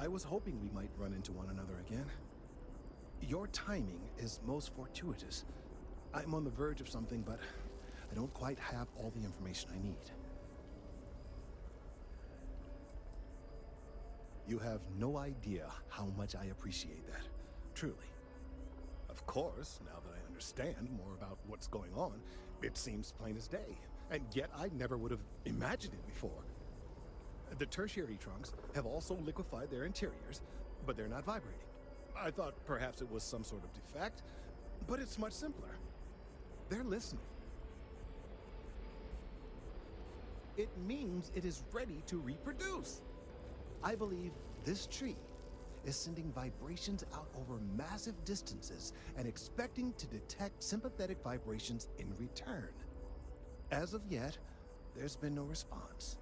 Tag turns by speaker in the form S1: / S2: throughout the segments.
S1: I was hoping we might run into one another again. Your timing is most fortuitous. I'm on the verge of something, but I don't quite have all the information I need. You have no idea how much I appreciate that. Truly. Of course, now that I understand more about what's going on, it seems plain as day. And yet I never would have imagined it before. The tertiary trunks have also liquefied their interiors, but they're not vibrating. I thought perhaps it was some sort of defect, but it's much simpler. They're listening. It means it is ready to reproduce. I believe this tree is sending vibrations out over massive distances and expecting to detect sympathetic vibrations in return. As of yet, there's been no response.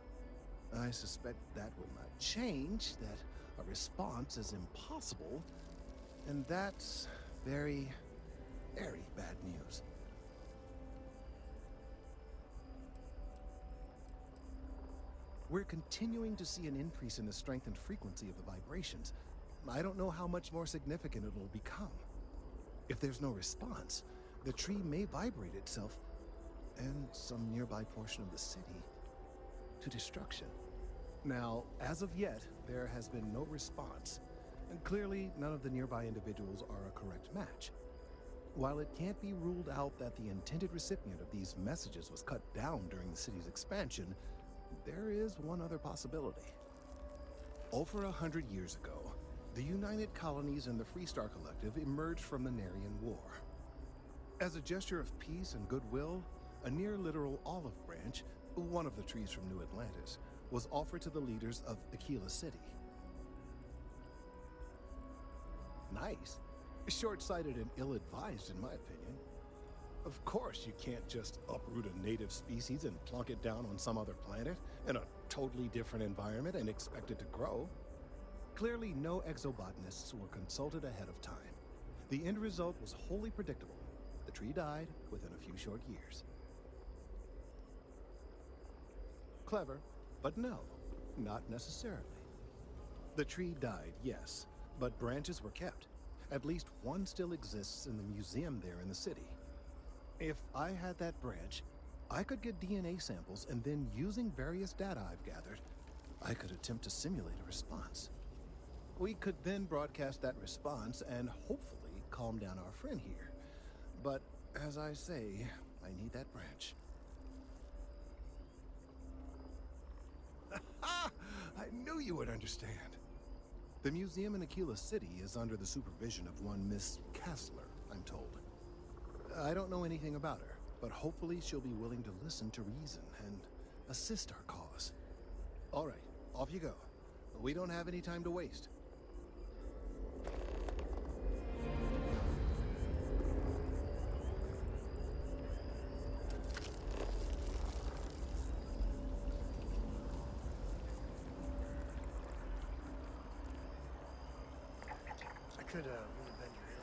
S1: I suspect that will not change, that a response is impossible, and that's very, very bad news. We're continuing to see an increase in the strength and frequency of the vibrations. I don't know how much more significant it will become. If there's no response, the tree may vibrate itself and some nearby portion of the city to destruction. Now, as of yet, there has been no response, and clearly none of the nearby individuals are a correct match. While it can't be ruled out that the intended recipient of these messages was cut down during the city's expansion, there is one other possibility. Over 100 years ago, the United Colonies and the Freestar Collective emerged from the Narian War. As a gesture of peace and goodwill, a near-literal olive branch, one of the trees from New Atlantis, was offered to the leaders of Aquila City. Nice. Short-sighted and ill-advised, in my opinion. Of course, you can't just uproot a native species and plunk it down on some other planet in a totally different environment and expect it to grow. Clearly, no exobotanists were consulted ahead of time. The end result was wholly predictable. The tree died within a few short years. Clever, but no, not necessarily. The tree died, yes, but branches were kept. At least one still exists in the museum there in the city. If I had that branch, I could get DNA samples, and then using various data I've gathered, I could attempt to simulate a response. We could then broadcast that response and hopefully calm down our friend here. But as I say, I need that branch. I knew you would understand. The museum in Aquila City is under the supervision of one Miss Kessler, I'm told. I don't know anything about her, but hopefully she'll be willing to listen to reason and assist our cause. All right, off you go. We don't have any time to waste.
S2: I could really bend your ear.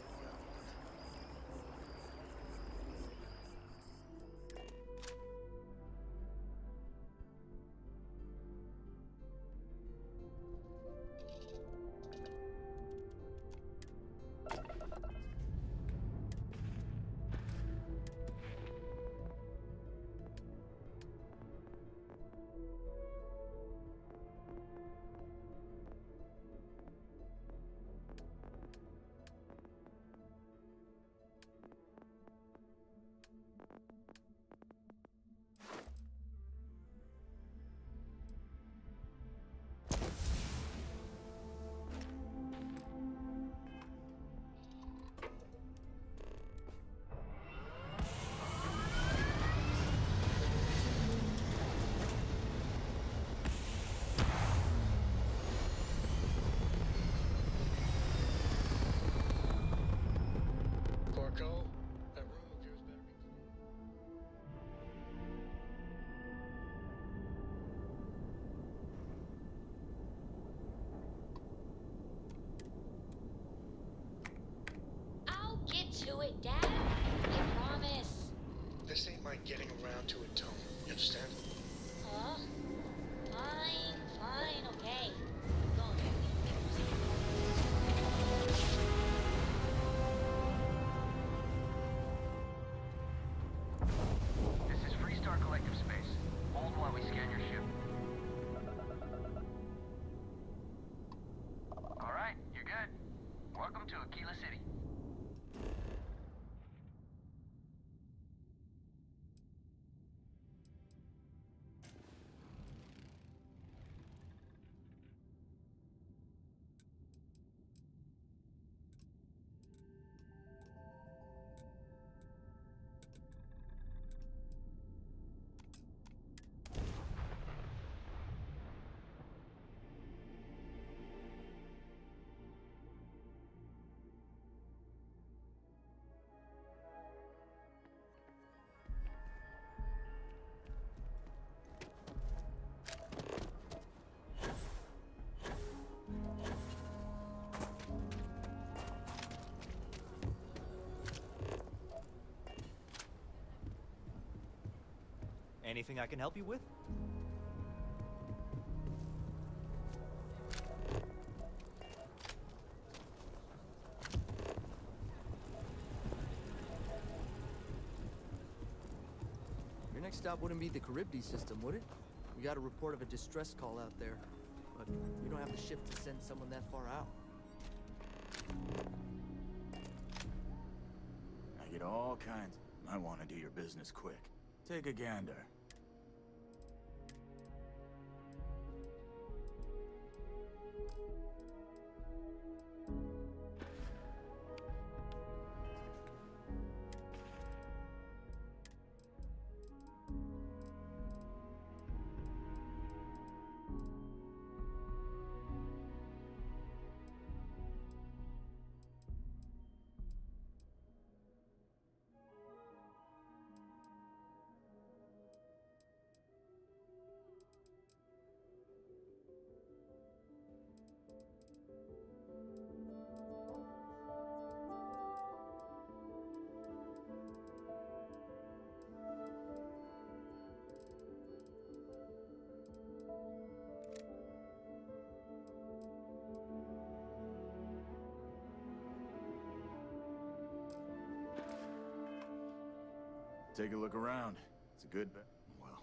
S3: Get to it, Dad. I promise.
S2: This ain't my getting around to it, Tone. You understand?
S3: Huh? Fine, okay. Go,
S4: Anything I can help you with?
S5: Your next stop wouldn't be the Charybdis system, would it? We got a report of a distress call out there, but we don't have the ship to send someone that far out.
S6: I get all kinds. I want to do your business quick. Take a gander. Take a look around. It's a good bet. Well.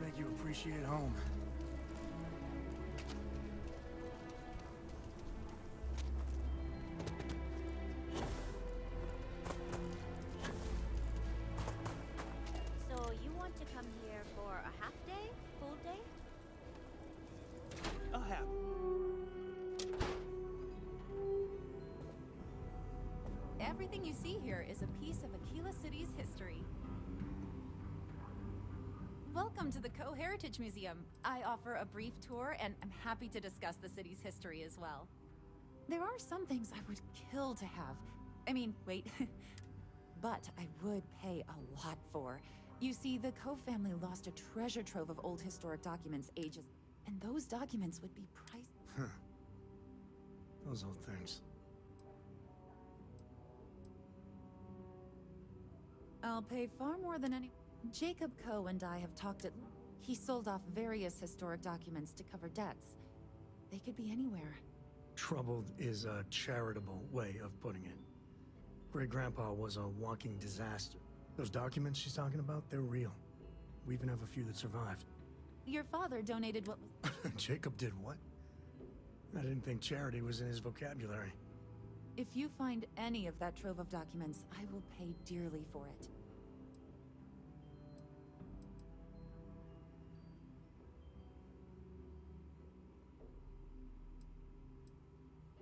S2: make you appreciate home.
S4: So you want to come here for a half day? Full day?
S2: A half.
S7: Everything you see here is a piece of Aquila City's history. Welcome to the Co-Heritage Museum. I offer a brief tour, and I'm happy to discuss the city's history as well. There are some things I would kill to have. I mean, wait. But I would pay a lot for. You see, the Coe family lost a treasure trove of old historic documents ages, and those documents would be priceless.
S2: Huh. Those old things.
S7: I'll pay far more than any. Jacob Coe and I have talked at. He sold off various historic documents to cover debts. They could be anywhere.
S2: Troubled is a charitable way of putting it. Great-grandpa was a walking disaster. Those documents she's talking about, they're real. We even have a few that survived.
S7: Your father donated what was.
S2: Jacob did what? I didn't think charity was in his vocabulary.
S7: If you find any of that trove of documents, I will pay dearly for it.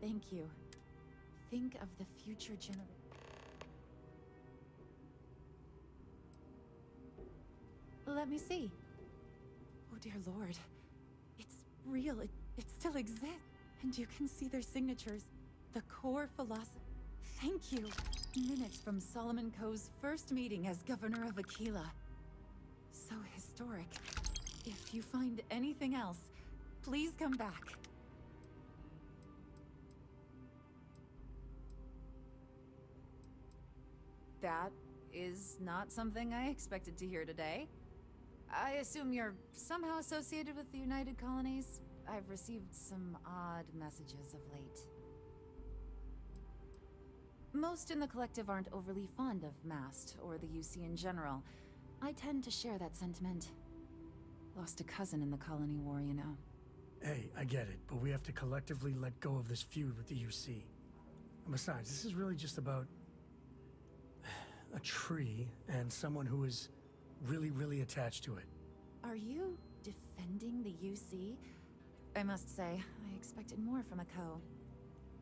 S7: Thank you. Think of the future generation. Let me see. Oh dear Lord. It's real. It still exists. And you can see their signatures. The core philosophy. Thank you. Minutes from Solomon Coe's first meeting as governor of Aquila. So historic. If you find anything else, please come back. That is not something I expected to hear today. I assume you're somehow associated with the United Colonies? I've received some odd messages of late. Most in the collective aren't overly fond of MAST or the UC in general. I tend to share that sentiment. Lost a cousin in the colony war, you know.
S2: Hey, I get it, but we have to collectively let go of this feud with the UC. And besides, this is really just about a tree and someone who is really, really attached to it.
S7: Are you defending the UC? I must say, I expected more from a Coe.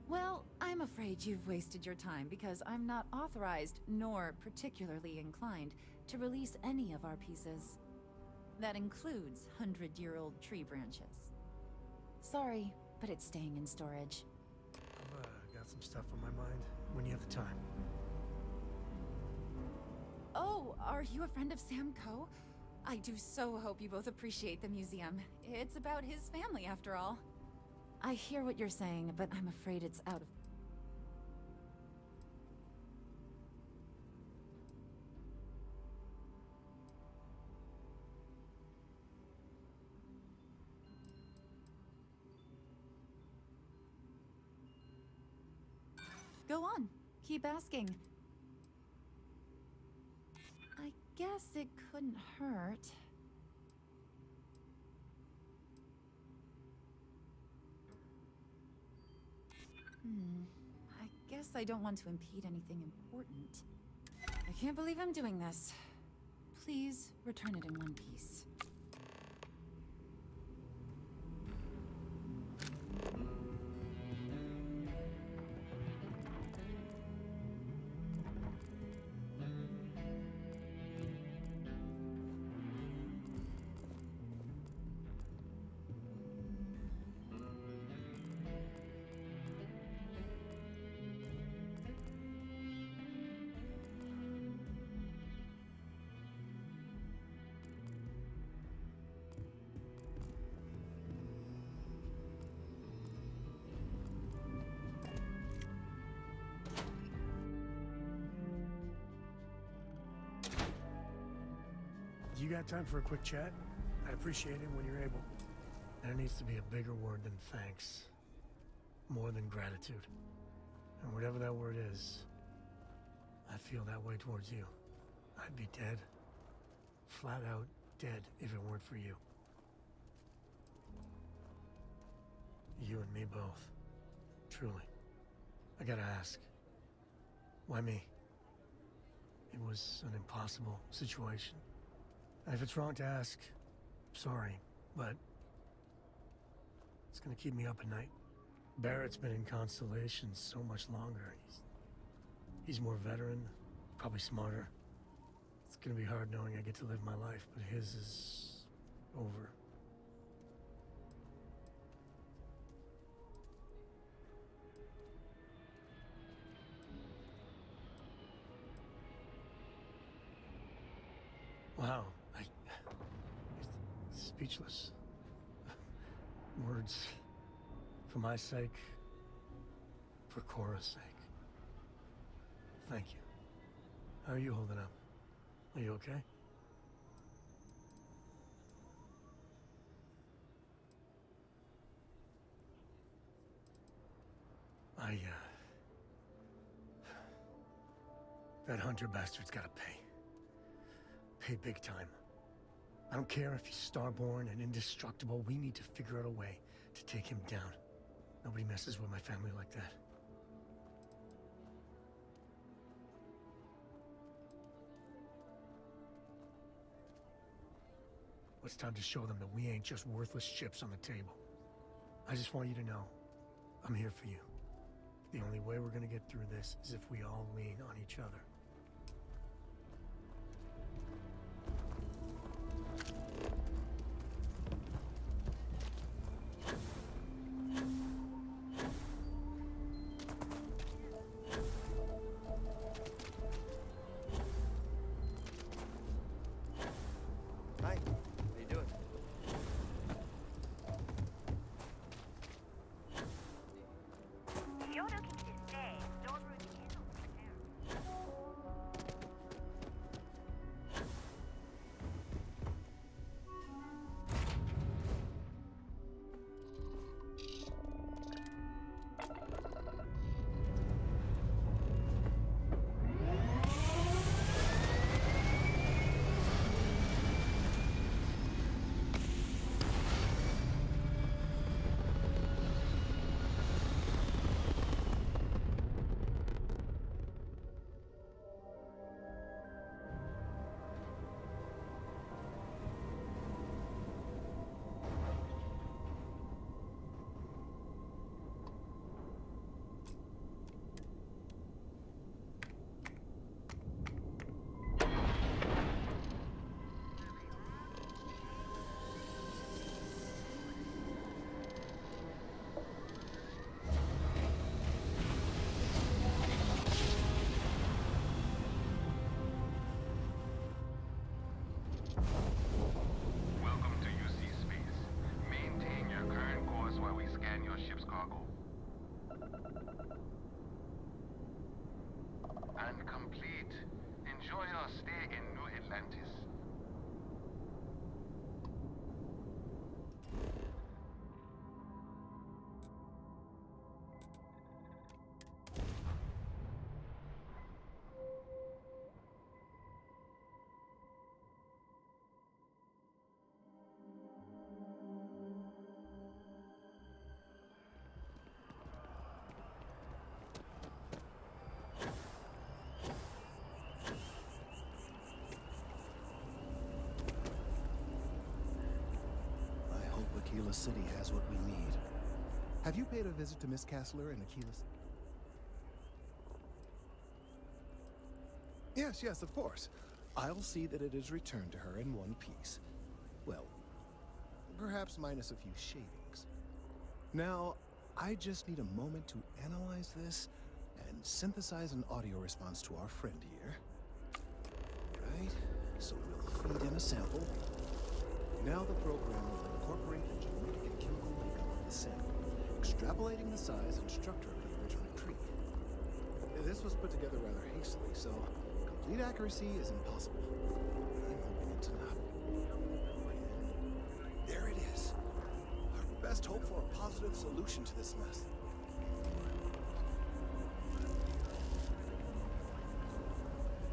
S7: Well, I'm afraid you've wasted your time because I'm not authorized, nor particularly inclined, to release any of our pieces. That includes 100-year-old tree branches. Sorry, but it's staying in storage.
S2: I've got some stuff on my mind when you have the time.
S7: Oh, are you a friend of Sam Coe? I do so hope you both appreciate the museum. It's about his family, after all. I hear what you're saying, but I'm afraid it's out of... Go on. Keep asking. I guess it couldn't hurt. I guess I don't want to impede anything important. I can't believe I'm doing this. Please return it in one piece.
S2: You got time for a quick chat? I'd appreciate it when you're able. There needs to be a bigger word than thanks. More than gratitude. And whatever that word is, I feel that way towards you. I'd be dead. Flat out dead if it weren't for you. You and me both. Truly. I gotta ask. Why me? It was an impossible situation. And if it's wrong to ask, sorry, but it's gonna keep me up at night. Barrett's been in Constellation so much longer. He's more veteran, probably smarter. It's gonna be hard knowing I get to live my life, but his is over. Wow, it's speechless. Words. For my sake. For Cora's sake. Thank you. How are you holding up? Are you okay? That Hunter bastard's gotta pay. Pay big time. I don't care if he's starborn and indestructible. We need to figure out a way to take him down. Nobody messes with my family like that. It's time to show them that we ain't just worthless chips on the table. I just want you to know, I'm here for you. The only way we're gonna get through this is if we all lean on each other.
S5: Hi. How you doing?
S4: If you're looking to stay, storeroom is over there.
S8: Welcome to UC Space. Maintain your current course while we scan your ship's cargo. And complete. Enjoy your stay in New Atlantis.
S1: I hope Aquila City has what we need. Have you paid a visit to Miss Castler in Aquila? Yes, of course. I'll see that it is returned to her in one piece. Well, perhaps minus a few shavings. Now, I just need a moment to analyze this and synthesize an audio response to our friend here. Right, so we'll feed in a sample. Now the program will incorporate the genetic and chemical makeup of the sample, extrapolating the size and structure of the original tree. This was put together rather hastily, so complete accuracy is impossible. I'm hoping it's enough. There it is. Our best hope for a positive solution to this mess.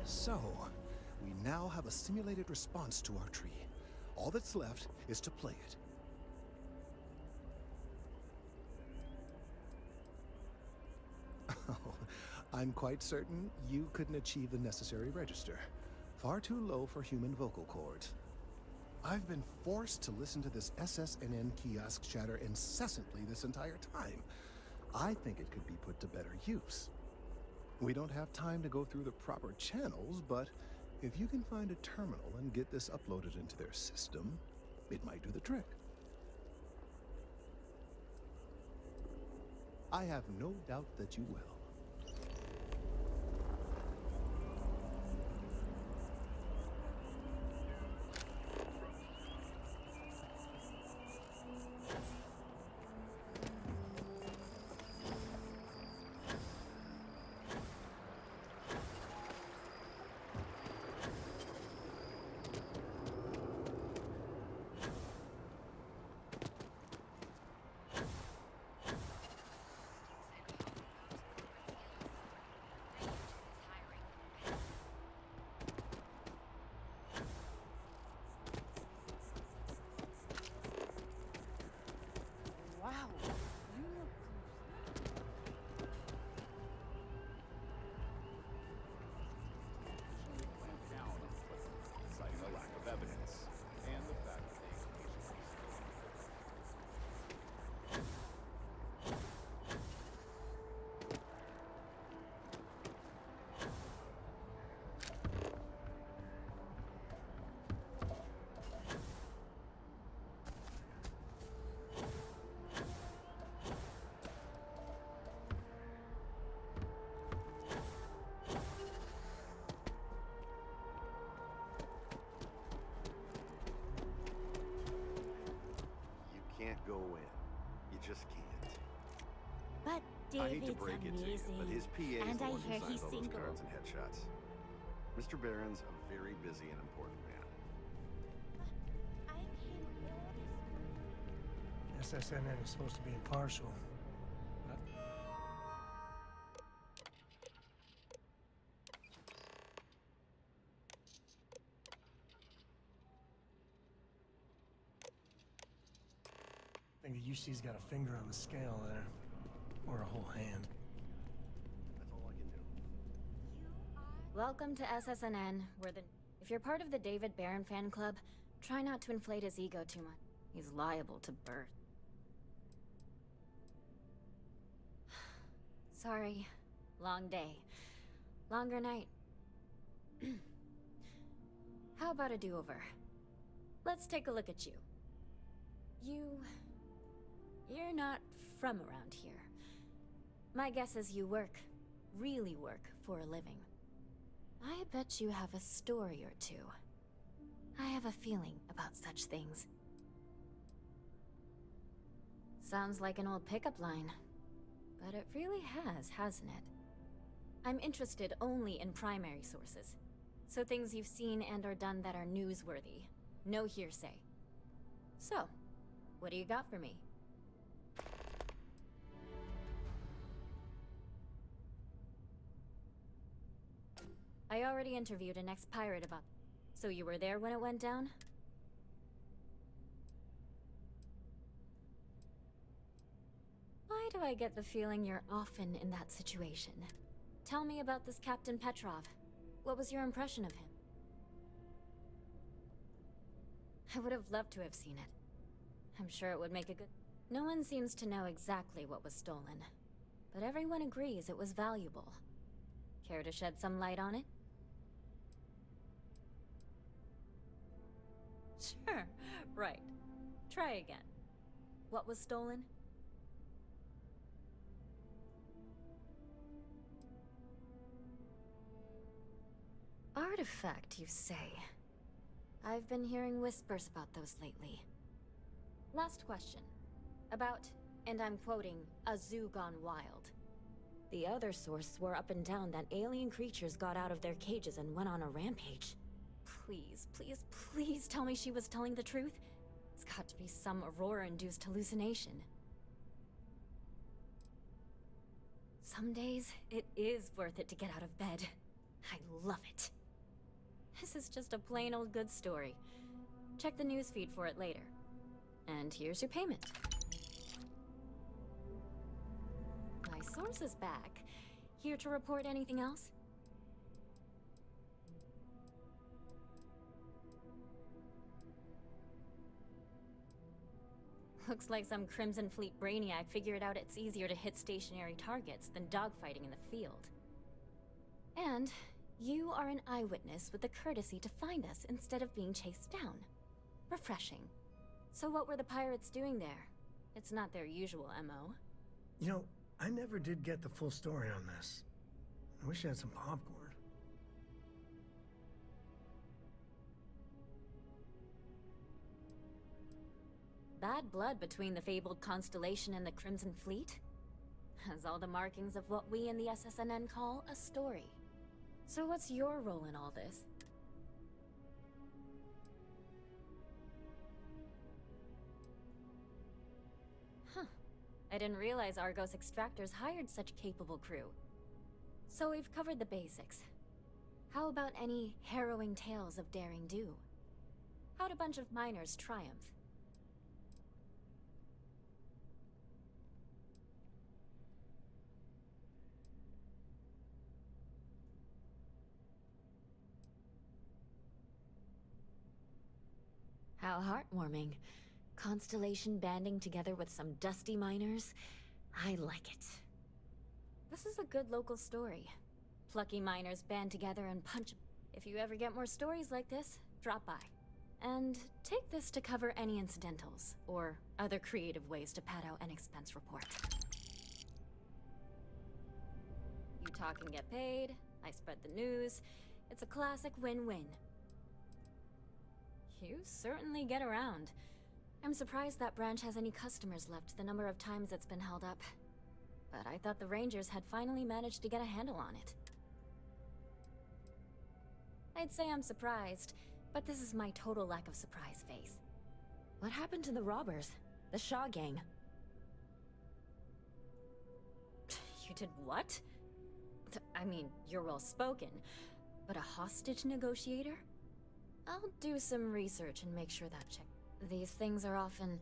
S1: So, we now have a simulated response to our tree. All that's left is to play it. Oh, I'm quite certain you couldn't achieve the necessary register. Far too low for human vocal cords. I've been forced to listen to this SSNN kiosk chatter incessantly this entire time. I think it could be put to better use. We don't have time to go through the proper channels, but if you can find a terminal and get this uploaded into their system, it might do the trick. I have no doubt that you will.
S4: Wow. You look
S9: citing a lack of evidence and the fact that they
S10: can't go in. You just can't.
S4: But
S10: I hate to
S4: David's
S10: break it to you, but his PA is
S4: and
S10: the
S4: I
S10: one who
S4: hear
S10: signs
S4: he's
S10: all those
S4: single.
S10: cards and headshots. Mr. Barron's a very busy and important man.
S4: I came all this
S2: SSNN is supposed to be impartial. But I think the UC's got a finger on the scale there. Or a whole hand.
S10: That's all I can do.
S4: Welcome to SSNN. If you're part of the David Barron fan club, try not to inflate his ego too much. He's liable to burst. Sorry. Long day. Longer night. How about a do-over? Let's take a look at you. You're not from around here. My guess is you work, really work, for a living. I bet you have a story or two. I have a feeling about such things. Sounds like an old pickup line. But it really has, hasn't it? I'm interested only in primary sources. So things you've seen and or done that are newsworthy. No hearsay. So, what do you got for me? I already interviewed an ex-pirate about... So you were there when it went down? Why do I get the feeling you're often in that situation? Tell me about this Captain Petrov. What was your impression of him? I would have loved to have seen it. I'm sure it would make a good... No one seems to know exactly what was stolen. But everyone agrees it was valuable. Care to shed some light on it? Sure, right. Try again. What was stolen? Artifact, you say? I've been hearing whispers about those lately. Last question. About, and I'm quoting, a zoo gone wild. The other source swore up and down that alien creatures got out of their cages and went on a rampage. Please, please, please tell me she was telling the truth. It's got to be some Aurora-induced hallucination. Some days, it is worth it to get out of bed. I love it. This is just a plain old good story. Check the newsfeed for it later. And here's your payment. My source is back. Here to report anything else? Looks like some Crimson Fleet brainiac figured out it's easier to hit stationary targets than dogfighting in the field. And you are an eyewitness with the courtesy to find us instead of being chased down. Refreshing. So what were the pirates doing there? It's not their usual MO.
S2: You know, I never did get the full story on this. I wish I had some popcorn.
S4: Bad blood between the fabled Constellation and the Crimson Fleet? Has all the markings of what we in the SSNN call a story. So what's your role in all this? Huh. I didn't realize Argos Extractors hired such capable crew. So we've covered the basics. How about any harrowing tales of daring do? How'd a bunch of miners triumph? How heartwarming. Constellation banding together with some dusty miners. I like it. This is a good local story. Plucky miners band together and punch. If you ever get more stories like this, drop by. And take this to cover any incidentals, or other creative ways to pad out an expense report. You talk and get paid, I spread the news. It's a classic win-win. You certainly get around. I'm surprised that branch has any customers left the number of times it's been held up. But I thought the Rangers had finally managed to get a handle on it. I'd say I'm surprised, but this is my total lack of surprise face. What happened to the robbers? The Shaw gang? You did what? I mean, you're well spoken, but a hostage negotiator? I'll do some research and make sure that check. These things are often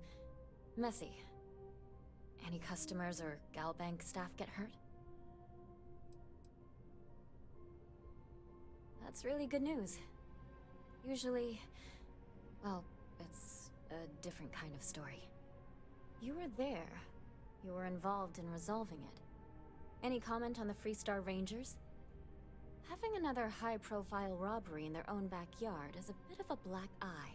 S4: messy. Any customers or Galbank staff get hurt? That's really good news. Usually, well, it's a different kind of story. You were there. You were involved in resolving it. Any comment on the Freestar Rangers? Having another high-profile robbery in their own backyard is a bit of a black eye.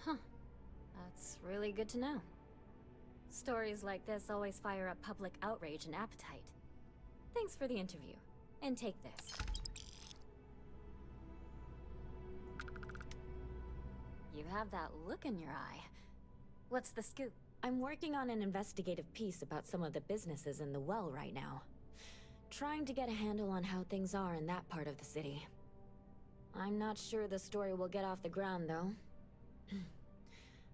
S4: Huh. That's really good to know. Stories like this always fire up public outrage and appetite. Thanks for the interview. And take this. You have that look in your eye. What's the scoop? I'm working on an investigative piece about some of the businesses in the well right now. Trying to get a handle on how things are in that part of the city. I'm not sure the story will get off the ground, though.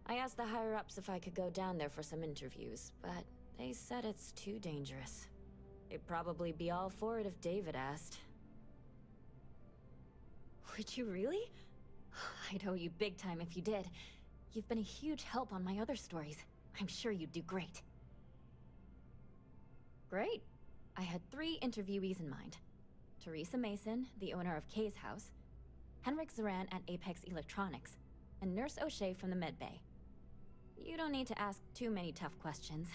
S4: I asked the higher-ups if I could go down there for some interviews, but they said it's too dangerous. They'd probably be all for it if David asked. Would you really? I'd owe you big time if you did. You've been a huge help on my other stories. I'm sure you'd do great. Great. I had 3 interviewees in mind. Teresa Mason, the owner of Kay's house, Henrik Zoran at Apex Electronics, and Nurse O'Shea from the Medbay. You don't need to ask too many tough questions.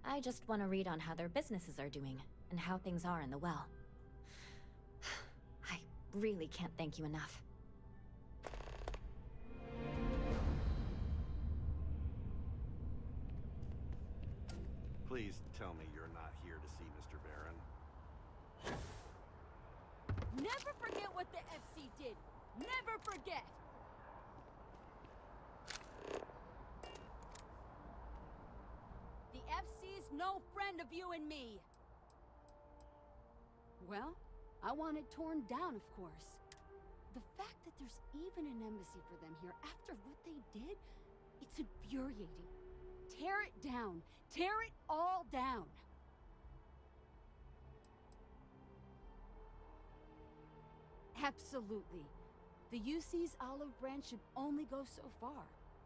S4: I just want to read on how their businesses are doing, and how things are in the well. I really can't thank you enough.
S10: Please tell me you're not here to see Mr. Baron.
S11: Never forget what the FC did! Never forget! The FC's no friend of you and me! Well, I want it torn down, of course. The fact that there's even an embassy for them here after what they did, it's infuriating. Tear it down. Tear it all down. Absolutely. The UC's olive branch should only go so far.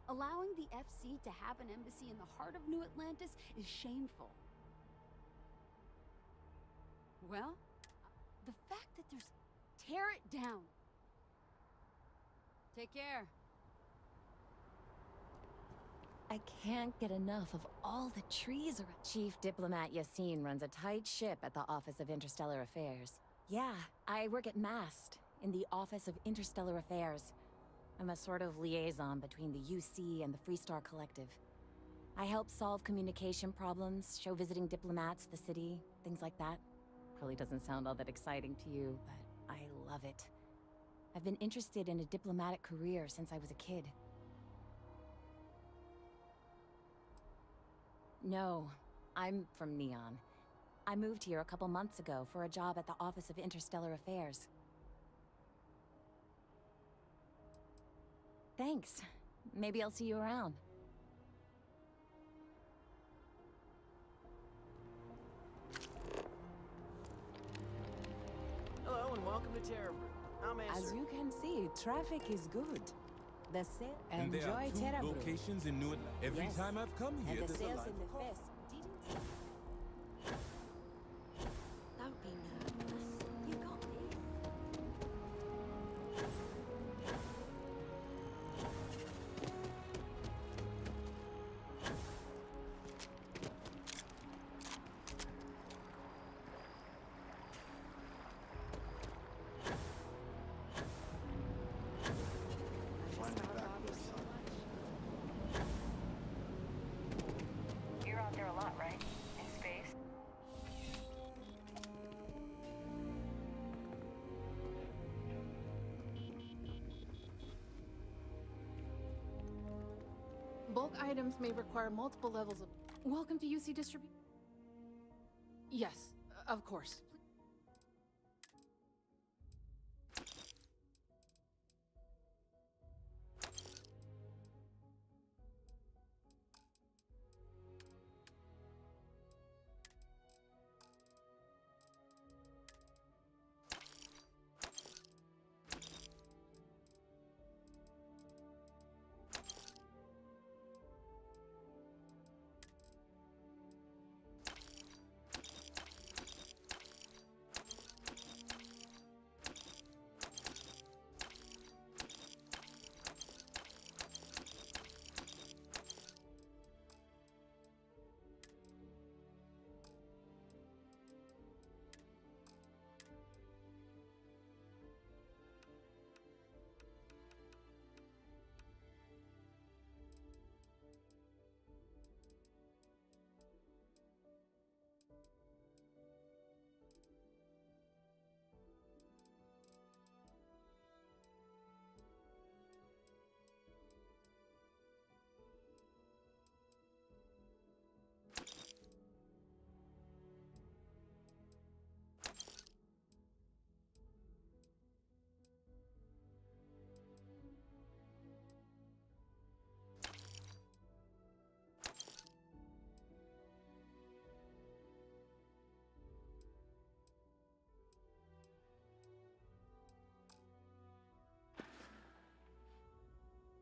S11: Allowing the FC to have an embassy in the heart of New Atlantis is shameful. Well, the fact that there's... Tear it down. Take care.
S7: I can't get enough of all the trees around. Chief Diplomat Yassine runs a tight ship at the Office of Interstellar Affairs. Yeah, I work at MAST, in the Office of Interstellar Affairs. I'm a sort of liaison between the UC and the Freestar Collective. I help solve communication problems, show visiting diplomats the city, things like that. Probably doesn't sound all that exciting to you, but I love it. I've been interested in a diplomatic career since I was a kid. No, I'm from Neon. I moved here a couple months ago for a job at the Office of Interstellar Affairs. Thanks. Maybe I'll see you around.
S12: Hello and welcome to Terra Brew. How may I
S13: As
S12: serve?
S13: you can see, traffic is good. The sale.
S14: And there are
S13: Enjoy
S14: two
S13: Terra Brew.
S14: locations in New Atlanta. Every
S13: Yes.
S14: time I've come here,
S13: And the
S14: there's a
S13: sales
S14: line
S13: in
S14: for
S13: the
S14: coffee.
S13: fest.
S4: Don't be nervous. You got this.
S15: You're out there a lot, right? In space?
S16: Bulk items may require multiple levels of... Welcome to UC Distribution. Yes, of course.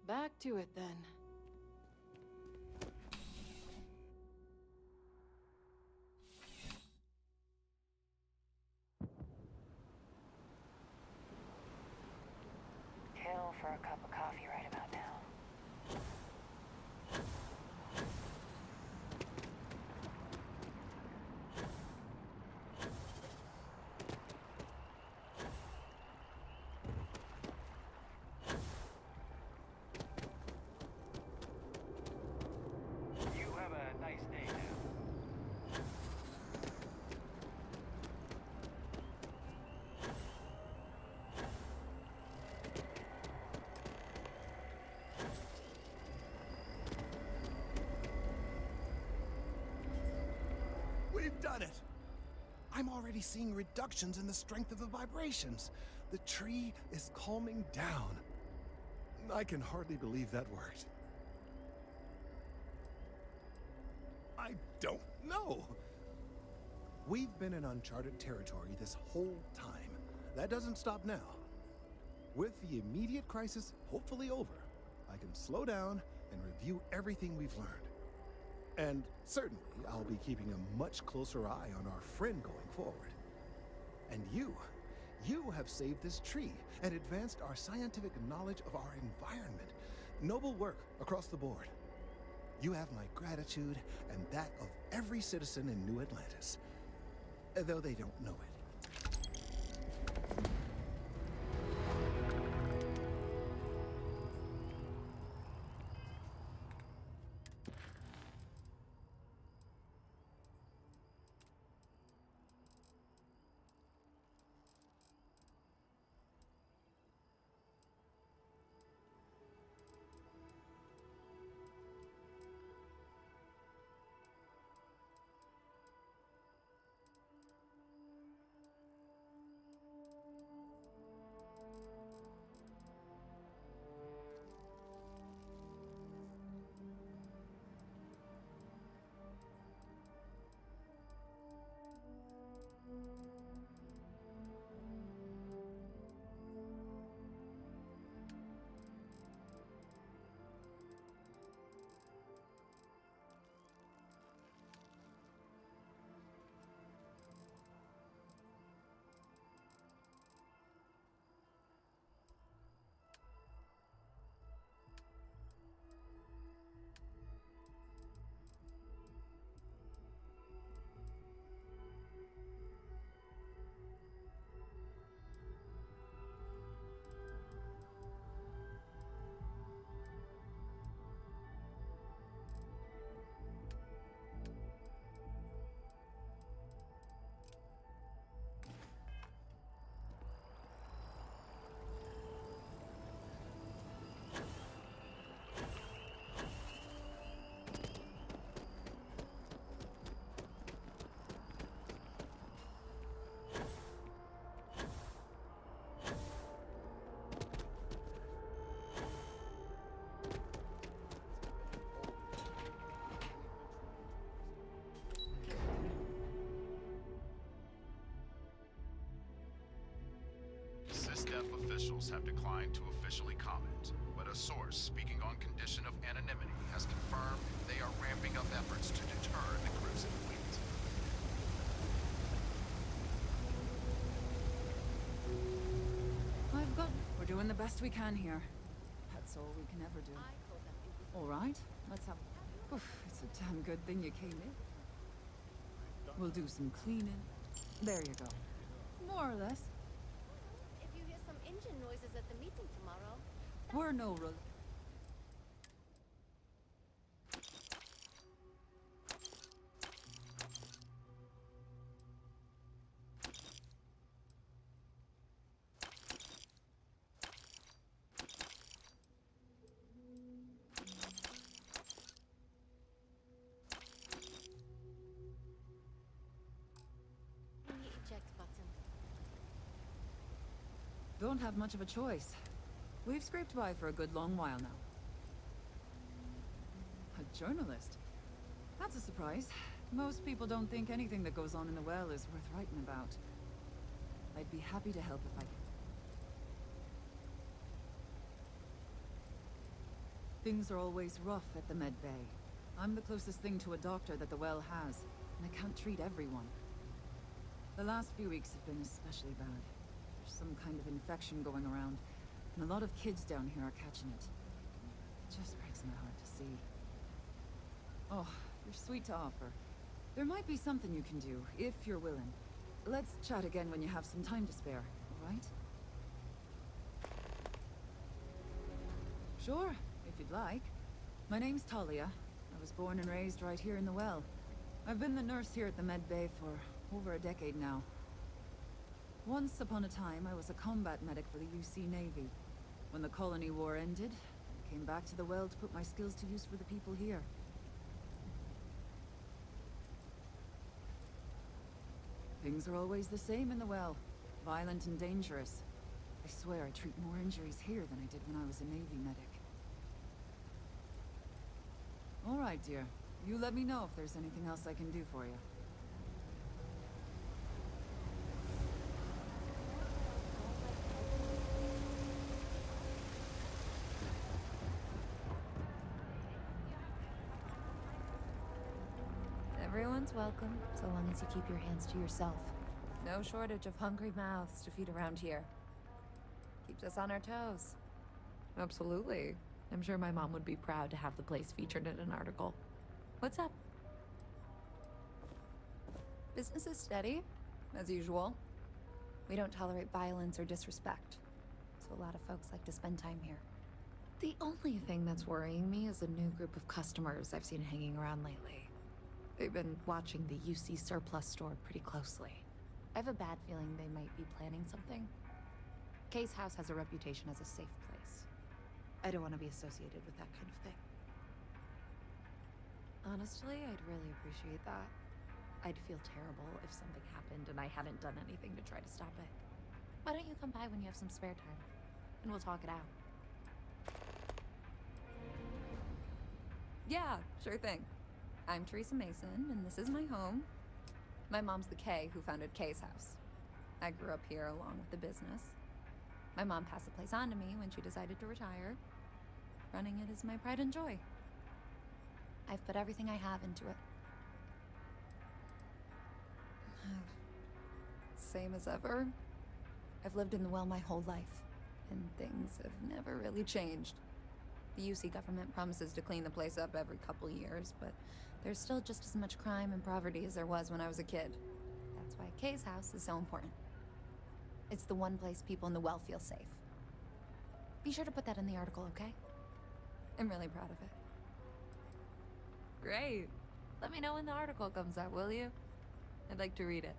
S16: Back to it then.
S15: Kill for a cup of coffee right about now.
S9: You have a nice day now.
S1: We've done it! I'm already seeing reductions in the strength of the vibrations. The tree is calming down. I can hardly believe that worked. I don't know. We've been in uncharted territory this whole time. That doesn't stop now. With the immediate crisis hopefully over, I can slow down and review everything we've learned. And certainly, I'll be keeping a much closer eye on our friend going forward. And you have saved this tree and advanced our scientific knowledge of our environment. Noble work across the board. You have my gratitude and that of every citizen in New Atlantis, though they don't know it.
S14: SysDef officials have declined to officially comment, but a source speaking on condition of anonymity has confirmed they are ramping up efforts to deter the Crimson Fleet.
S7: We're doing the best we can here. That's all we can ever do. All right, let's have... Oof, it's a damn good thing you came in. We'll do some cleaning. There you go. More or less.
S15: If you hear some engine noises at the meeting tomorrow...
S7: We're no real...
S15: Eject button.
S7: Don't have much of a choice. We've scraped by for a good long while now. A journalist? That's a surprise. Most people don't think anything that goes on in the well is worth writing about. I'd be happy to help if I could. Things are always rough at the Med Bay. I'm the closest thing to a doctor that the well has, and I can't treat everyone. The last few weeks have been especially bad. There's some kind of infection going around, and a lot of kids down here are catching it. It just breaks my heart to see. Oh, you're sweet to offer. There might be something you can do, if you're willing. Let's chat again when you have some time to spare, all right? Sure, if you'd like. My name's Talia. I was born and raised right here in the well. I've been the nurse here at the Med Bay for over a decade now. Once upon a time, I was a combat medic for the UC Navy. When the colony war ended, I came back to the well to put my skills to use for the people here. Things are always the same in the well. Violent and dangerous. I swear I treat more injuries here than I did when I was a Navy medic. All right, dear. You let me know if there's anything else I can do for you. Everyone's welcome, so long as you keep your hands to yourself. No shortage of hungry mouths to feed around here. Keeps us on our toes. Absolutely. I'm sure my mom would be proud to have the place featured in an article. What's up? Business is steady, as usual. We don't tolerate violence or disrespect, so a lot of folks like to spend time here. The only thing that's worrying me is a new group of customers I've seen hanging around lately. They've been watching the UC surplus store pretty closely. I have a bad feeling they might be planning something. Kay's house has a reputation as a safe place. I don't want to be associated with that kind of thing. Honestly, I'd really appreciate that. I'd feel terrible if something happened and I hadn't done anything to try to stop it. Why don't you come by when you have some spare time? And we'll talk it out. Yeah, sure thing. I'm Teresa Mason, and this is my home. My mom's the Kay who founded Kay's house. I grew up here along with the business. My mom passed the place on to me when she decided to retire. Running it is my pride and joy. I've put everything I have into it. Same as ever. I've lived in the well my whole life, and things have never really changed. The UC government promises to clean the place up every couple years, but there's still just as much crime and poverty as there was when I was a kid. That's why Kay's house is so important. It's the one place people in the well feel safe. Be sure to put that in the article, okay? I'm really proud of it. Great. Let me know when the article comes out, will you? I'd like to read it.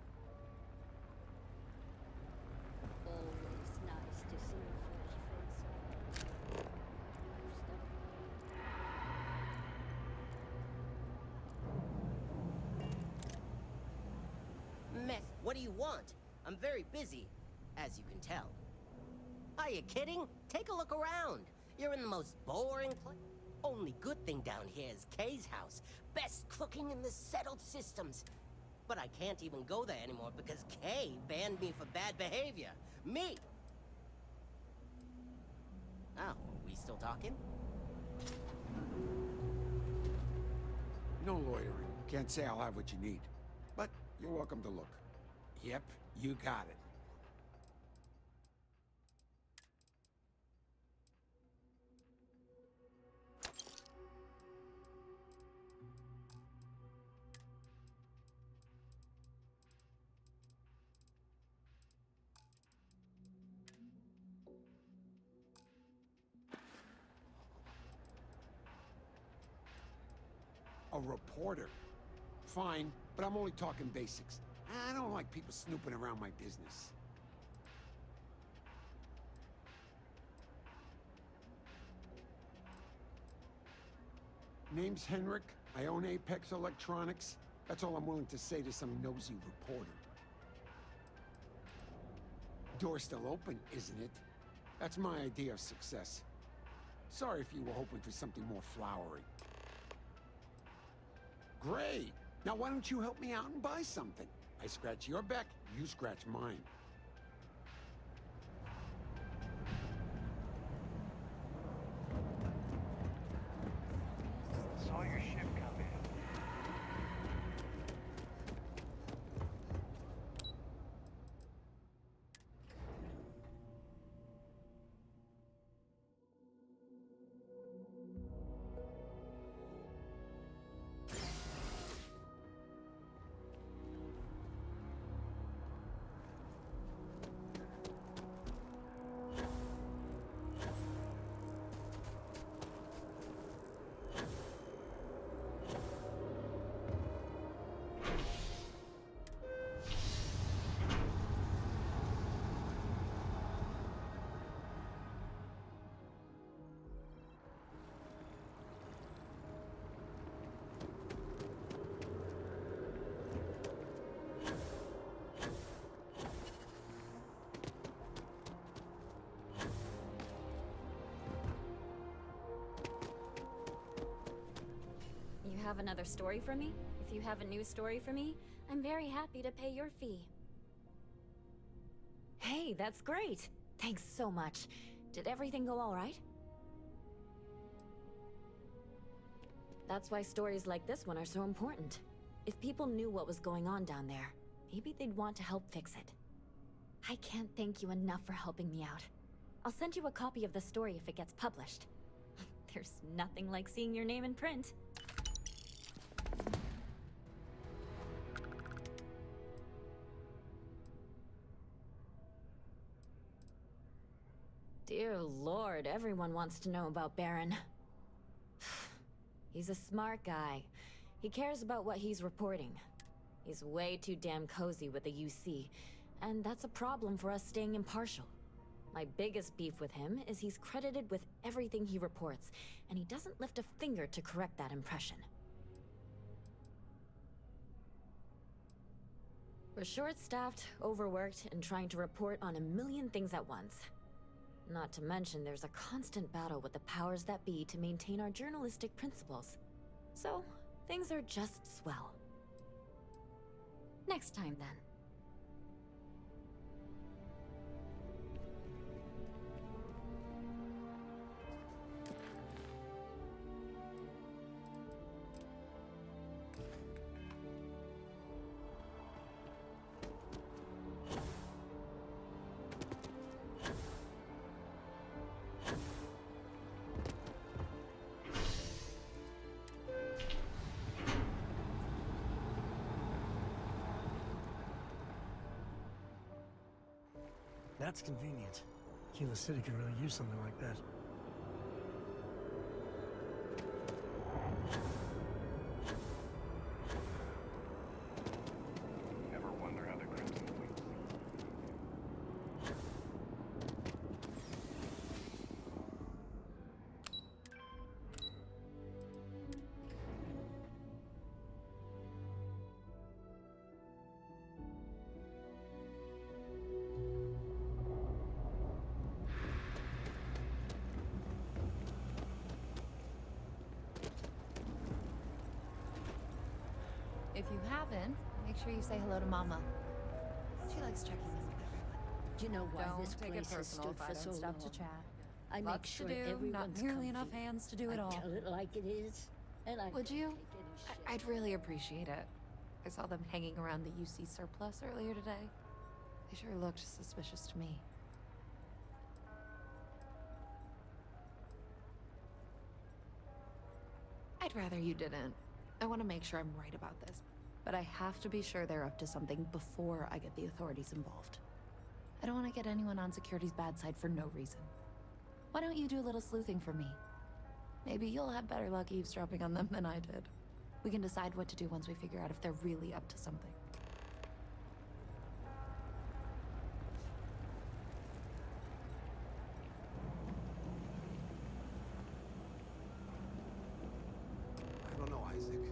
S11: Always nice to see a fresh face.
S17: Meth, what do you want? I'm very busy, as you can tell. Are you kidding? Take a look around. You're in the most boring place. Only good thing down here is Kay's house. Best cooking in the settled systems. But I can't even go there anymore because Kay banned me for bad behavior. Me! Oh, are we still talking?
S18: No loitering. Can't say I'll have what you need. But you're welcome to look. Yep, you got it. A reporter. Fine, but I'm only talking basics. I don't like people snooping around my business. Name's Henrik. I own Apex Electronics. That's all I'm willing to say to some nosy reporter. Door's still open, isn't it? That's my idea of success. Sorry if you were hoping for something more flowery. Great! Now why don't you help me out and buy something? I scratch your back, you scratch mine.
S9: Saw your ship come in.
S4: You have another story for me? If you have a new story for me, I'm very happy to pay your fee. Hey, that's great! Thanks so much. Did everything go all right? That's why stories like this one are so important. If people knew what was going on down there, maybe they'd want to help fix it. I can't thank you enough for helping me out. I'll send you a copy of the story if it gets published. There's nothing like seeing your name in print. Dear Lord, everyone wants to know about Baron. He's a smart guy. He cares about what he's reporting. He's way too damn cozy with the UC, and that's a problem for us staying impartial. My biggest beef with him is he's credited with everything he reports, and he doesn't lift a finger to correct that impression. We're short-staffed, overworked, and trying to report on a million things at once. Not to mention, there's a constant battle with the powers that be to maintain our journalistic principles. So, things are just swell. Next time, then.
S2: That's convenient. Kila City could really use something like that.
S8: Ever wonder how the Crimson Fleet?
S7: If you haven't, make sure you say hello to Mama. She likes checking in with everyone.
S19: Do you know why
S7: Don't
S19: this
S7: take it
S19: place has
S7: personal
S19: stood
S7: if I
S19: for
S7: don't
S19: so
S7: stop
S19: long?
S7: to chat.
S19: I make
S7: Lots
S19: sure
S7: to do,
S19: everyone's
S7: not nearly enough
S19: comfy.
S7: hands to do it
S19: I
S7: all.
S19: tell it like it is, and I
S7: Would
S19: don't
S7: you?
S19: take any shit.
S7: I'd really appreciate it. I saw them hanging around the UC surplus earlier today. They sure looked suspicious to me. I'd rather you didn't. I want to make sure I'm right about this, but I have to be sure they're up to something before I get the authorities involved. I don't want to get anyone on security's bad side for no reason. Why don't you do a little sleuthing for me? Maybe you'll have better luck eavesdropping on them than I did. We can decide what to do once we figure out if they're really up to something.
S20: I don't know, Isaac.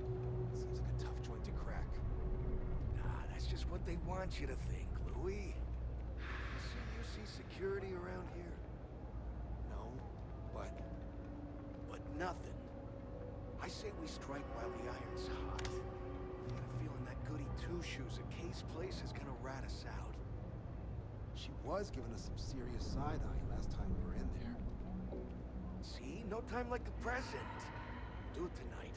S20: Seems like a tough joint to crack. Nah, that's just what they want you to think, Louis. You see security around here? No, but nothing. I say we strike while the iron's hot. I got a feeling that goody two-shoes at Kay's place is gonna rat us out. She was giving us some serious side-eye last time we were in there. See? No time like the present. Do it tonight.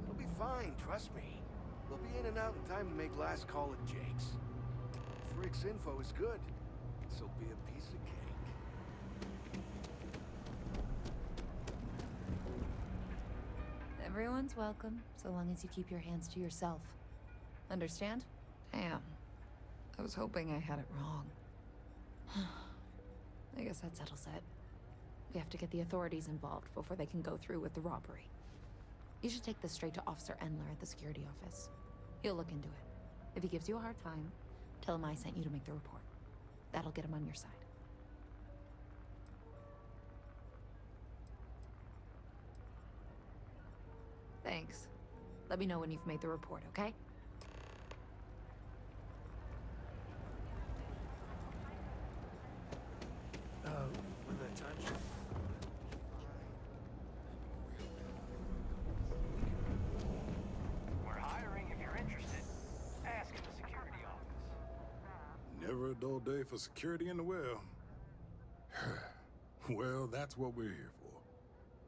S20: It'll be fine, trust me. We'll be in and out in time to make last call at Jake's. Frick's info is good. This'll be a piece of cake.
S7: Everyone's welcome, so long as you keep your hands to yourself. Understand? Damn. I was hoping I had it wrong. I guess that settles it. We have to get the authorities involved before they can go through with the robbery. You should take this straight to Officer Endler at the security office. He'll look into it. If he gives you a hard time, tell him I sent you to make the report. That'll get him on your side. Thanks. Let me know when you've made the report, okay?
S20: When that time...
S9: We're hiring if you're interested. Ask in the security office.
S21: Never a dull day for security in the well. Well, that's what we're here for.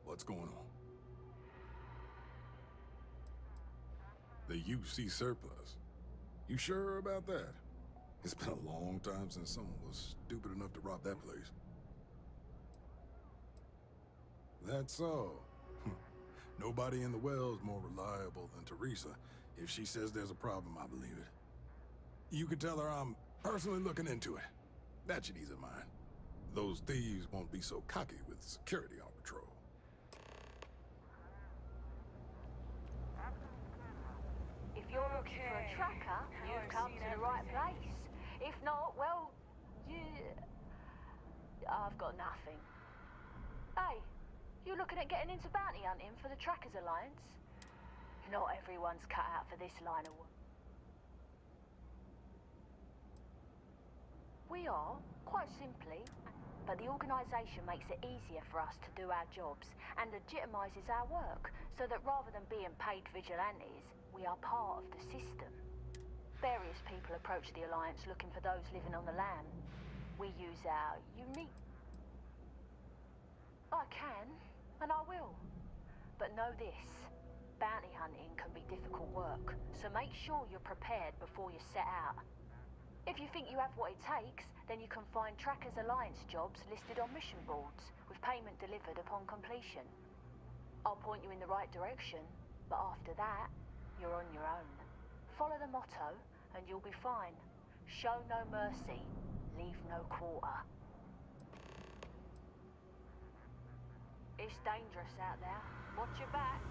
S21: What's going on? The UC surplus. You sure about that? It's been a long time since someone was stupid enough to rob that place. That's so. Nobody in the well's more reliable than Teresa. If she says there's a problem, I believe it. You can tell her I'm personally looking into it. That should ease her mind. Those thieves won't be so cocky with security on patrol.
S15: If you're looking for a tracker, you've come to the right place. If not, well, I've got nothing. Hey, you looking at getting into bounty hunting for the Trackers Alliance? Not everyone's cut out for this line of work. We are, quite simply, but the organisation makes it easier for us to do our jobs and legitimises our work, so that rather than being paid vigilantes, we are part of the system. Various people approach the Alliance looking for those living on the lam. We use our unique... I can, and I will. But know this, bounty hunting can be difficult work, so make sure you're prepared before you set out. If you think you have what it takes, then you can find Trackers Alliance jobs listed on mission boards, with payment delivered upon completion. I'll point you in the right direction, but after that, you're on your own. Follow the motto, and you'll be fine. Show no mercy, leave no quarter. It's dangerous out there. Watch your back.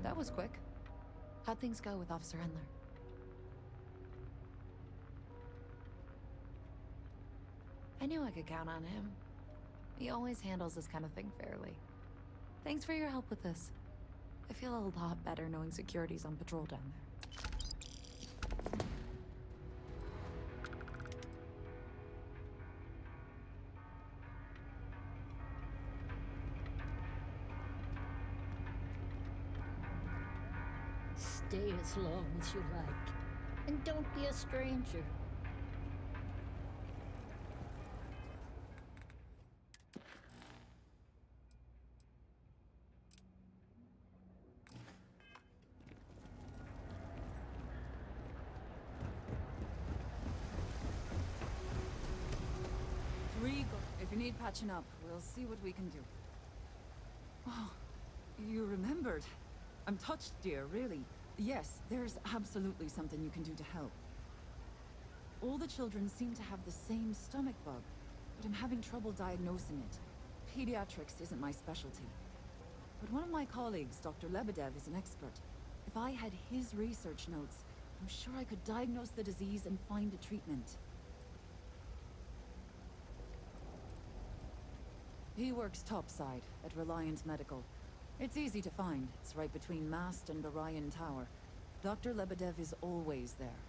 S7: That was quick. How'd things go with Officer Endler? I knew I could count on him. He always handles this kind of thing fairly. Thanks for your help with this. I feel a lot better knowing security's on patrol down there.
S19: Stay as long as you like. And don't be a stranger.
S7: If you need patching up, we'll see what we can do. Oh, you remembered. I'm touched, dear, really. Yes, there's absolutely something you can do to help. All the children seem to have the same stomach bug, but I'm having trouble diagnosing it. Pediatrics isn't my specialty. But one of my colleagues, Dr. Lebedev, is an expert. If I had his research notes, I'm sure I could diagnose the disease and find a treatment. He works topside at Reliant Medical. It's easy to find. It's right between Mast and Orion Tower. Dr. Lebedev is always there.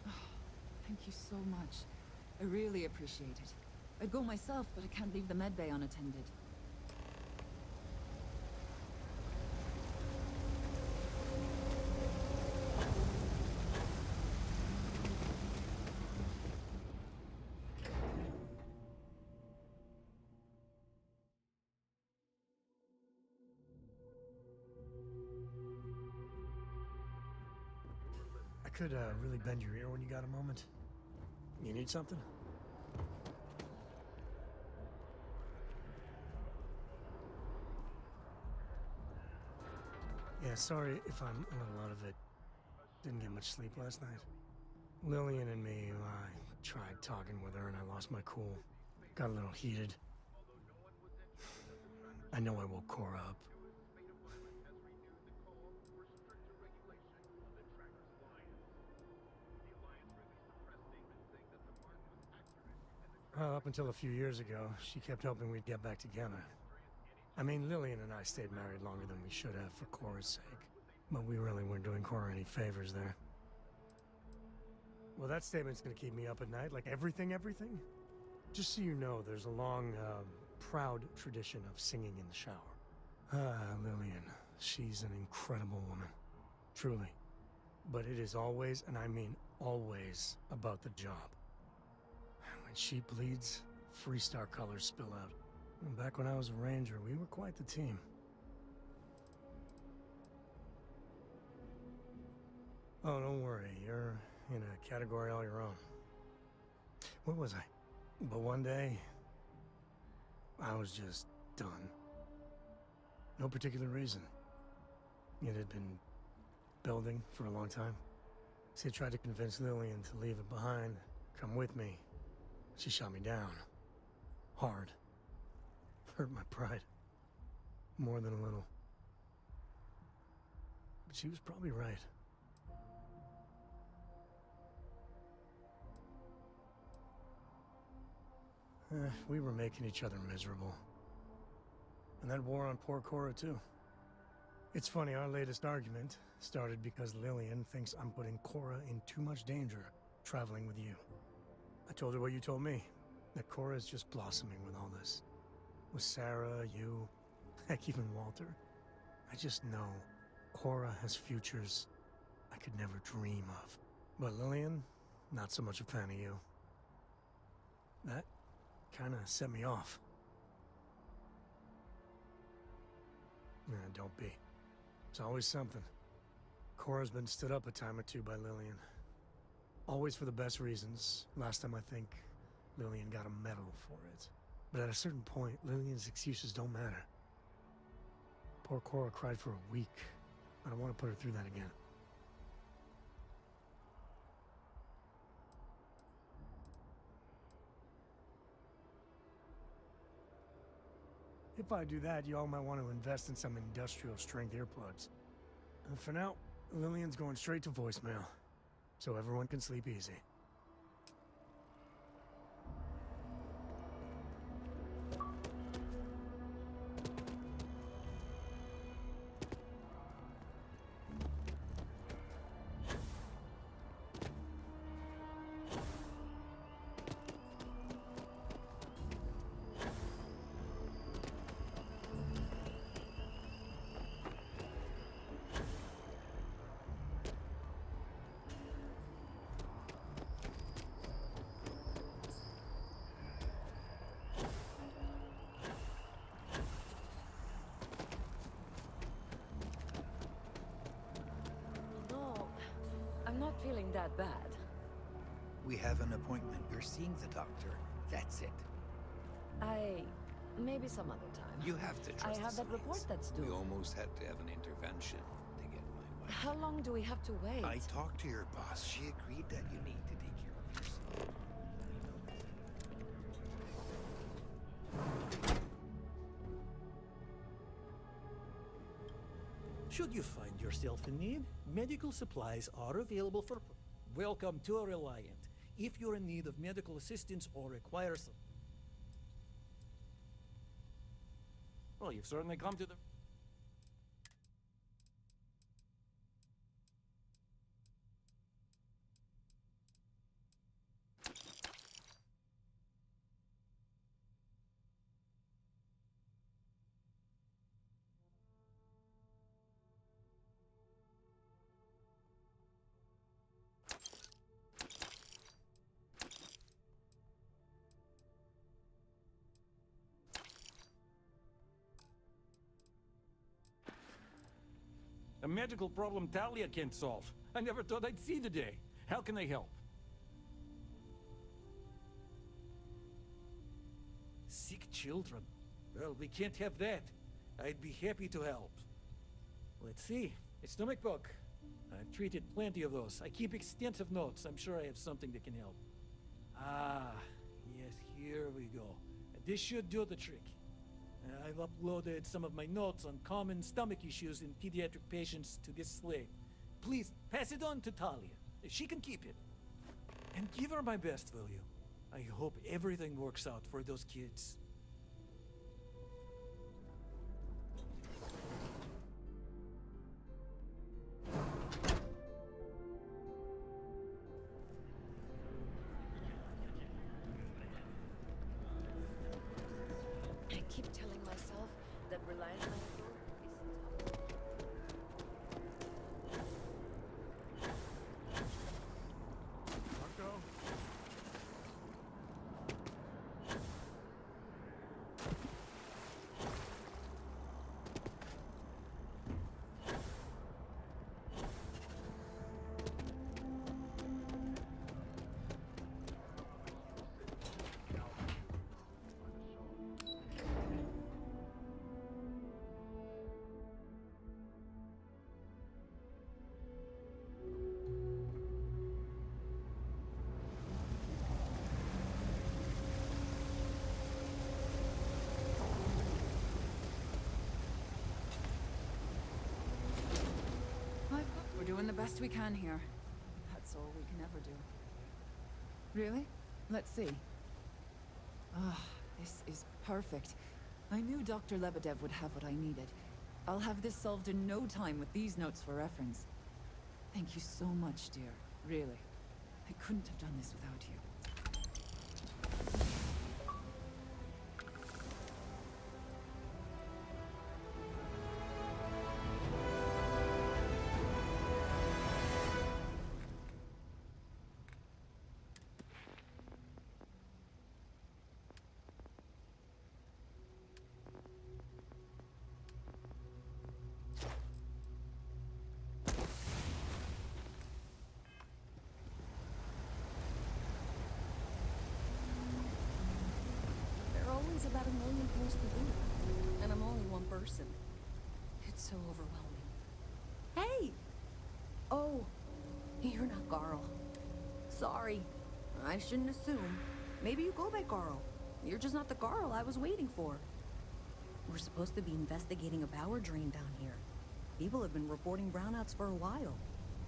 S7: Oh, thank you so much. I really appreciate it. I'd go myself, but I can't leave the medbay unattended.
S2: I could really bend your ear when you got a moment. You need something? Yeah, sorry if I'm a little out of it. Didn't get much sleep last night. Lillian and me, I tried talking with her and I lost my cool. Got a little heated. I know I woke Cora up. Up until a few years ago, she kept hoping we'd get back together. I mean, Lillian and I stayed married longer than we should have for Cora's sake. But we really weren't doing Cora any favors there. Well, that statement's gonna keep me up at night, like everything? Just so you know, there's a long, proud tradition of singing in the shower. Lillian, she's an incredible woman. Truly. But it is always, and I mean always, about the job. We And sheep bleeds, Freestar colors spill out. And back when I was a ranger, we were quite the team. Oh, don't worry. You're in a category all your own. Where was I? But one day, I was just done. No particular reason. It had been building for a long time. See, I tried to convince Lillian to leave it behind, come with me. She shot me down. Hard. Hurt my pride. More than a little. But she was probably right. We were making each other miserable. And that war on poor Cora, too. It's funny, our latest argument started because Lillian thinks I'm putting Cora in too much danger traveling with you. I told her what you told me, that Cora is just blossoming with all this. With Sarah, you, heck, even Walter. I just know Cora has futures I could never dream of. But Lillian, not so much a fan of you. That kinda set me off. Don't be. It's always something. Cora's been stood up a time or two by Lillian. Always for the best reasons. Last time I think Lillian got a medal for it. But at a certain point, Lillian's excuses don't matter. Poor Cora cried for a week. I don't want to put her through that again. If I do that, y'all might want to invest in some industrial-strength earplugs. And for now, Lillian's going straight to voicemail, so everyone can sleep easy.
S3: I'm not feeling that bad.
S22: We have an appointment. You're seeing the doctor. That's it.
S3: Maybe some other time.
S22: You have to trust
S3: I have
S22: the
S3: that report
S22: science.
S3: that's due.
S22: We almost had to have an intervention to get my wife.
S3: How long do we have to wait?
S22: I talked to your boss. She agreed that you need to take care of yourself.
S23: Should you find yourself in need, medical supplies are available for... Welcome to Reliant. If you're in need of medical assistance or require some... Well, you've certainly come to the... A medical problem Talia can't solve. I never thought I'd see the day. How can I help? Sick children. Well, we can't have that. I'd be happy to help. Let's see. A stomach bug. I've treated plenty of those. I keep extensive notes. I'm sure I have something that can help. Ah, yes, here we go. This should do the trick. I've uploaded some of my notes on common stomach issues in pediatric patients to this slate. Please, pass it on to Talia. She can keep it. And give her my best, will you? I hope everything works out for those kids.
S3: I keep telling myself that relying on you isn't...
S21: Marco?
S7: doing the best we can here. That's all we can ever do. Really? Let's see. Ah, this is perfect. I knew Dr. Lebedev would have what I needed. I'll have this solved in no time with these notes for reference. Thank you so much, dear. Really. I couldn't have done this without you.
S5: Always about 1 million things to do, and I'm only one person. It's so overwhelming. Hey! Oh, you're not Carl. Sorry, I shouldn't assume. Maybe you go by Carl. You're just not the Carl I was waiting for. We're supposed to be investigating a power drain down here. People have been reporting brownouts for a while,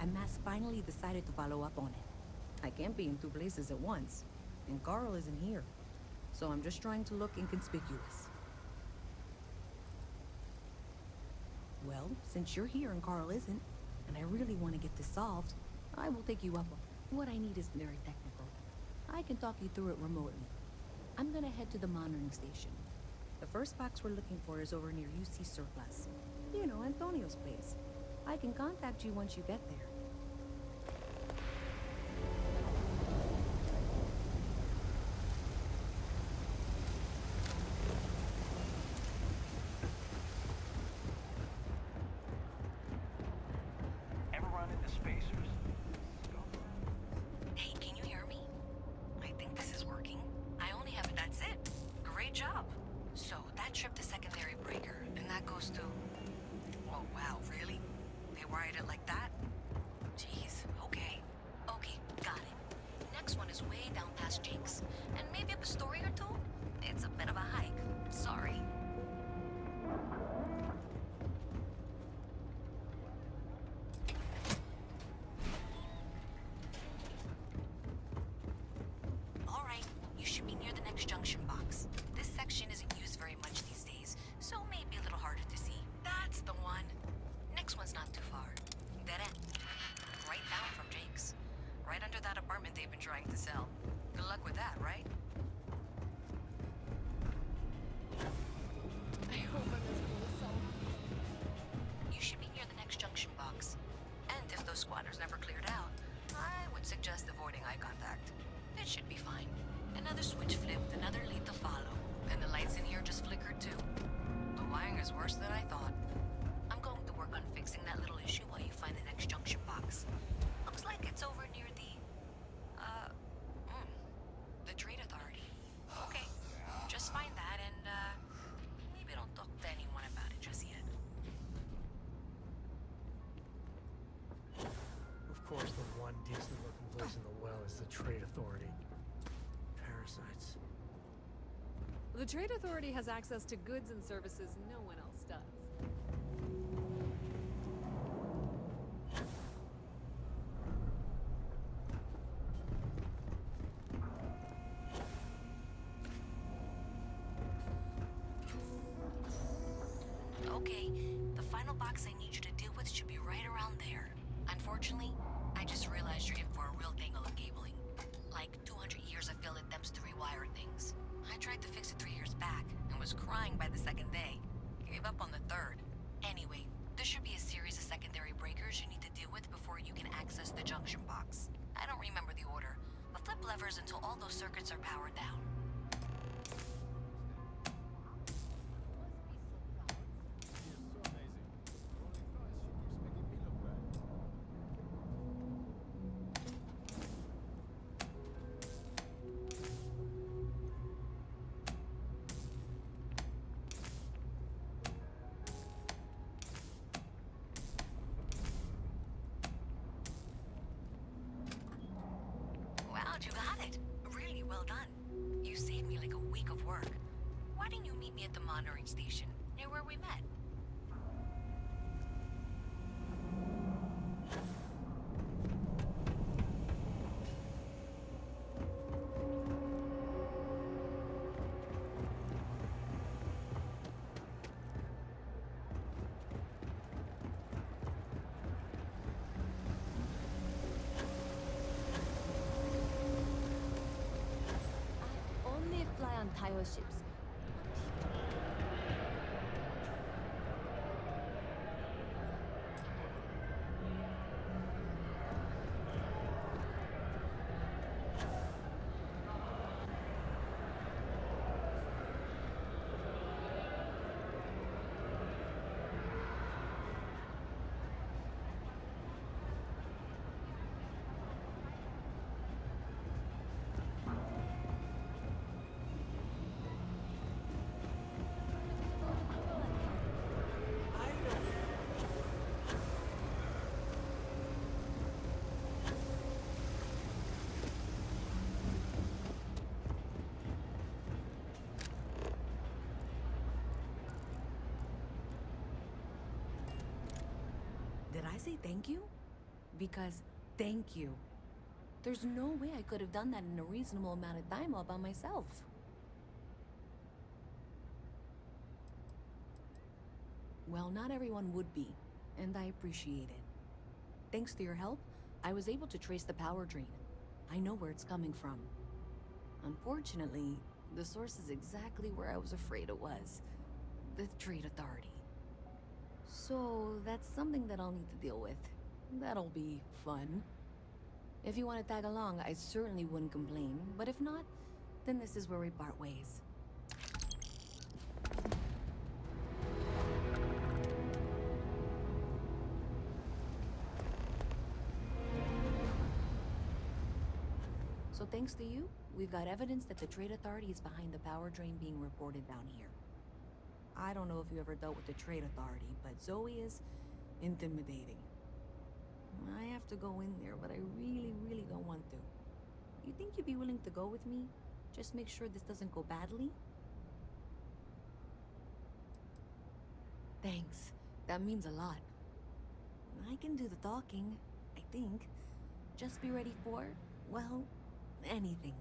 S5: and Mass finally decided to follow up on it. I can't be in 2 places at once, and Carl isn't here. So I'm just trying to look inconspicuous. Well, since you're here and Carl isn't, and I really want to get this solved, I will take you up on it. What I need isn't very technical. I can talk you through it remotely. I'm gonna head to the monitoring station. The first box we're looking for is over near UC Surplus. You know, Antonio's place. I can contact you once you get there. Junction box. This section isn't used very much these days, so it may be a little harder to see. That's the one. Next one's not too far. Dead end. Right down from Jake's. Right under that apartment they've been trying to sell. Good luck with that, right?
S16: I hope I'm as cool as Saul.
S5: You should be near the next junction box. And if those squatters never cleared out, I would suggest avoiding eye contact. It should be fine. Another switch flipped, another lead to follow, and the lights in here just flickered too. The wiring is worse than I thought. I'm going to work on fixing that little issue while you find the next junction box. Looks like it's over near the Trade Authority. Okay, just find that and, maybe don't talk to anyone about it just yet.
S2: Of course, the one decent-looking place in the well is the Trade Authority. Parasites.
S6: The Trade Authority has access to goods and services no one else does.
S5: Okay, the final box I need you to deal with should be right around there. Unfortunately, I just realized you're in for a real tangle of cabling. Like 200 years of field attempts to rewire things. I tried to fix it 3 years back and was crying by the second day. Gave up on the third. Anyway, there should be a series of secondary breakers you need to deal with before you can access the junction box. I don't remember the order, but flip levers until all those circuits are powered down. You got it. Really well done. You saved me like a week of work. Why didn't you meet me at the monitoring station, near where we met?
S11: fly on Taiho ships.
S5: Did I say thank you? Because thank you. There's no way I could have done that in a reasonable amount of time all by myself. Well, not everyone would be, and I appreciate it. Thanks to your help, I was able to trace the power drain. I know where it's coming from. Unfortunately, the source is exactly where I was afraid it was. The Trade Authority. So, that's something that I'll need to deal with. That'll be fun. If you want to tag along, I certainly wouldn't complain, but if not, then this is where we part ways. So thanks to you, we've got evidence that the Trade Authority is behind the power drain being reported down here. I don't know if you ever dealt with the Trade Authority, but Zoe is intimidating. I have to go in there, but I really don't want to. You think you'd be willing to go with me? Just make sure this doesn't go badly? Thanks. That means a lot. I can do the talking, I think. Just be ready for, well, anything.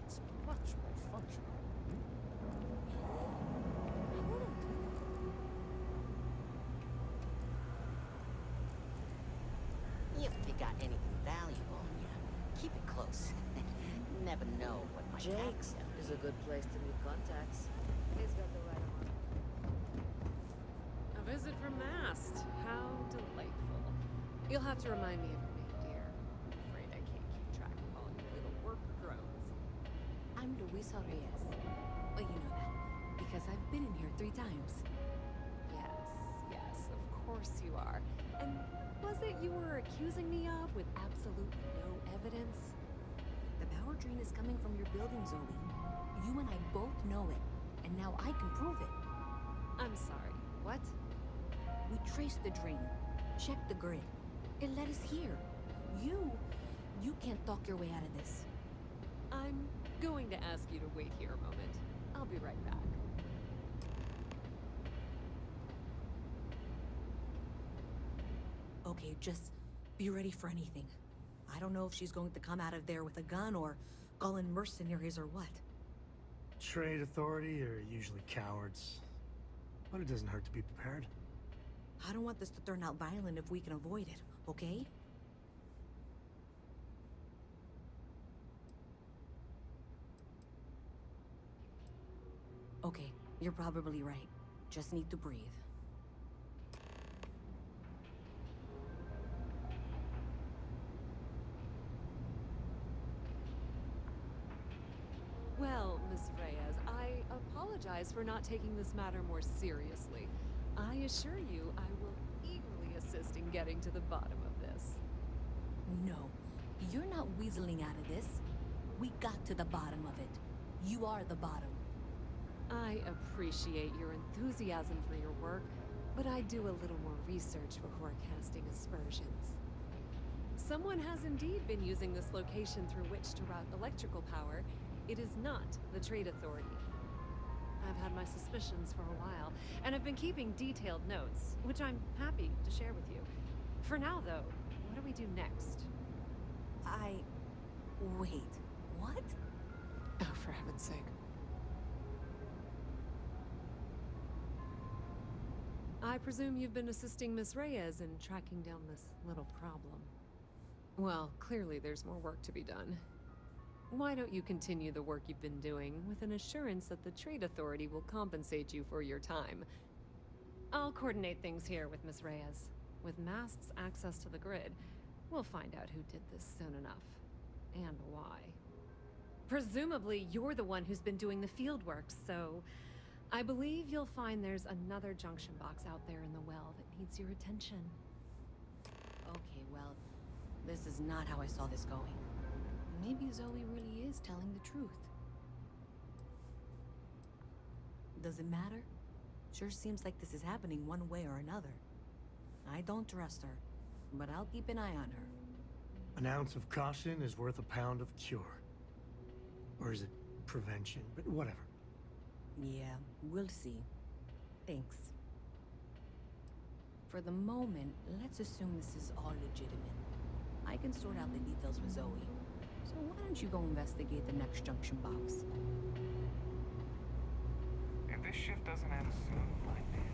S1: It's much more functional.
S17: If you got anything valuable on you, keep it close. Never know what might
S3: Jake's
S17: happen.
S3: is a good place to meet contacts. He's got the right amount.
S6: A visit from Mast. How delightful. You'll have to remind me of your name, dear. I'm afraid I can't keep track of all your little worker drones.
S5: I'm Luisa Reyes. Well, you know that, because I've been in here 3 times.
S6: Yes, of course you are. And what was it you were accusing me of with absolutely no evidence?
S5: The power drain is coming from your building, Zoe. You and I both know it, and now I can prove it.
S6: I'm sorry, what?
S5: We traced the drain, checked the grid. It led us here. You can't talk your way out of this.
S6: I'm going to ask you to wait here a moment. I'll be right back.
S5: Okay, just be ready for anything. I don't know if she's going to come out of there with a gun or call in mercenaries or what.
S2: Trade Authority are usually cowards, but it doesn't hurt to be prepared.
S5: I don't want this to turn out violent if we can avoid it, okay? Okay, you're probably right. Just need to breathe.
S6: Well, Miss Reyes, I apologize for not taking this matter more seriously. I assure you I will eagerly assist in getting to the bottom of this.
S5: No, you're not weaseling out of this. We got to the bottom of it. You are the bottom.
S6: I appreciate your enthusiasm for your work, but I do a little more research before casting aspersions. Someone has indeed been using this location through which to route electrical power. It is not the Trade Authority. I've had my suspicions for a while, and I've been keeping detailed notes, which I'm happy to share with you. For now, though, what do we do next?
S5: Wait, what?
S6: Oh, for heaven's sake. I presume you've been assisting Miss Reyes in tracking down this little problem. Well, clearly there's more work to be done. Why don't you continue the work you've been doing with an assurance that the Trade Authority will compensate you for your time? I'll coordinate things here with Miss Reyes. With Mast's access to the grid, we'll find out who did this soon enough. And why. Presumably, you're the one who's been doing the field work, so I believe you'll find there's another junction box out there in the well that needs your attention.
S5: Okay, well, this is not how I saw this going. Maybe Zoe really is telling the truth. Does it matter? Sure seems like this is happening one way or another. I don't trust her, but I'll keep an eye on her.
S2: An ounce of caution is worth a pound of cure. Or is it prevention? But whatever.
S5: Yeah, we'll see. Thanks. For the moment, let's assume this is all legitimate. I can sort out the details with Zoe. So why don't you go investigate the next junction box?
S9: If this shift doesn't end soon, my man.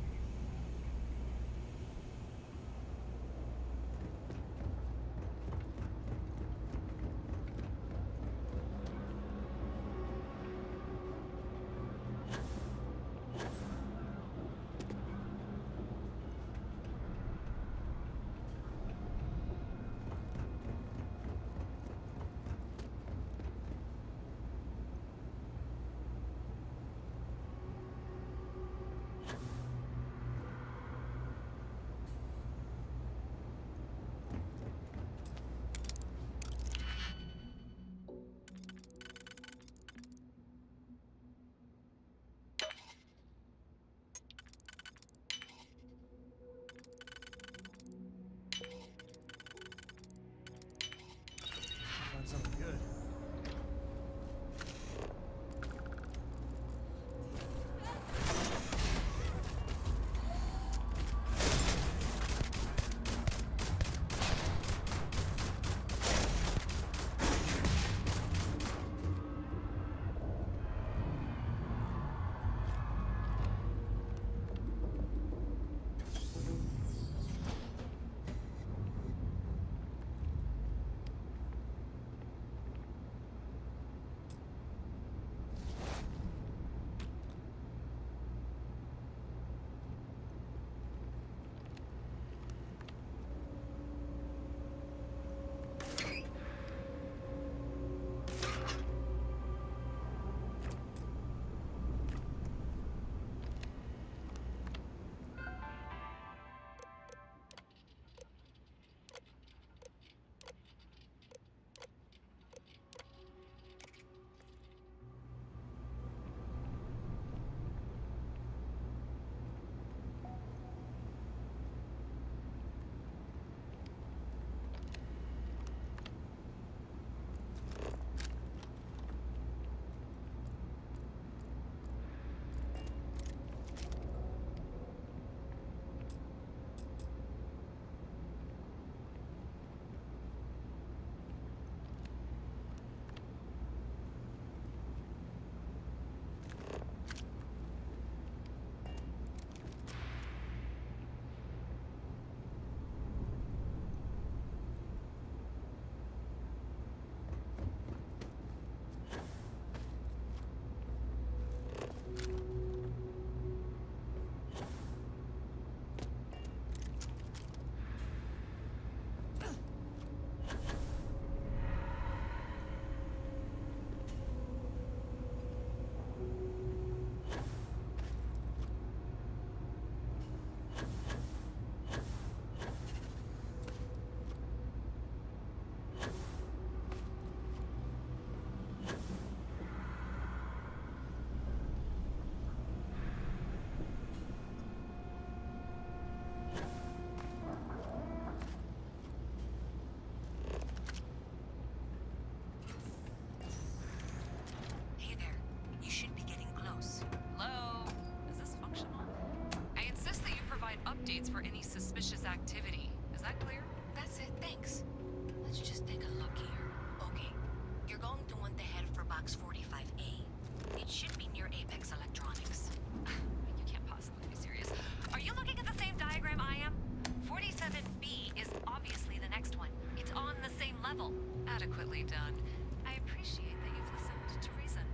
S6: adequately done. I appreciate that you've listened to reason.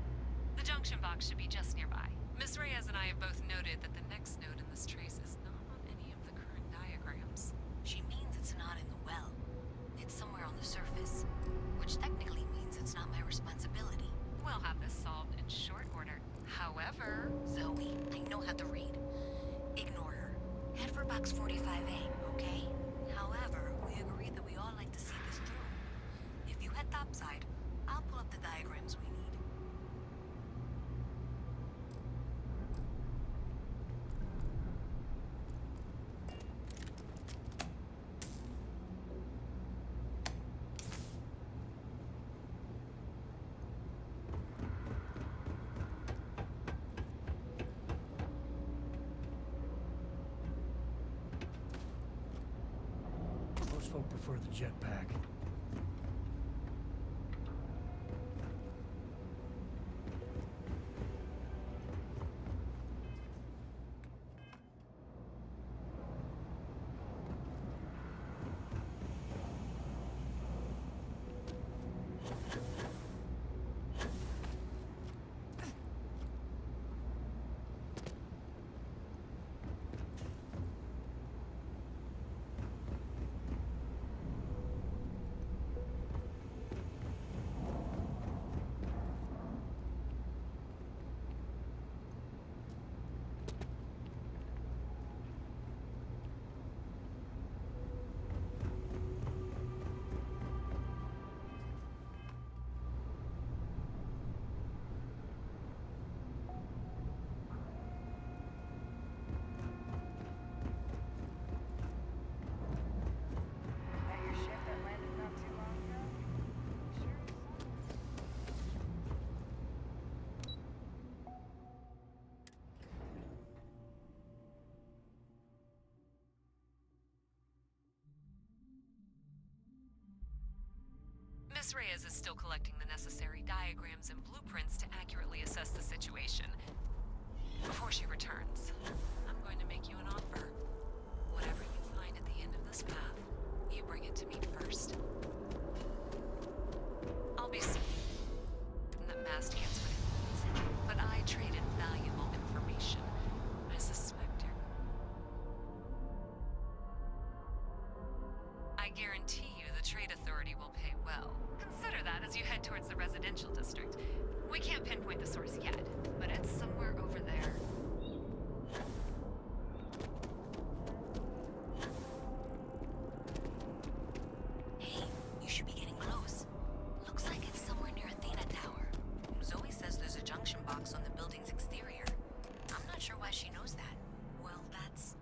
S6: The junction box should be just nearby. Miss Reyes and I have both noted that the next node in this trace is not on any of the current diagrams.
S10: She means it's not in the well. It's somewhere on the surface, which technically means it's not my responsibility.
S6: We'll have this solved in short order. However...
S10: Zoe, I know how to read. Ignore her. Head for box 45A, okay? However, we agreed that we all like to see this through. If you head topside, I'll pull up the diagrams we need.
S2: Most folk prefer the jetpack.
S6: Miss Reyes is still collecting the necessary diagrams and blueprints to accurately assess the situation. Before she returns, I'm going to make you an offer. Whatever you find at the end of this path, you bring it to me first. I'll be that Mast gets what it needs, but I traded valuable information. I suspect her. I guarantee you the Trade Authority will pay well. Consider that as you head towards the residential district. We can't pinpoint the source yet, but it's somewhere over there.
S10: Hey, you should be getting close. Looks like it's somewhere near Athena Tower. Zoe says there's a junction box on the building's exterior. I'm not sure why she knows that. Well, that's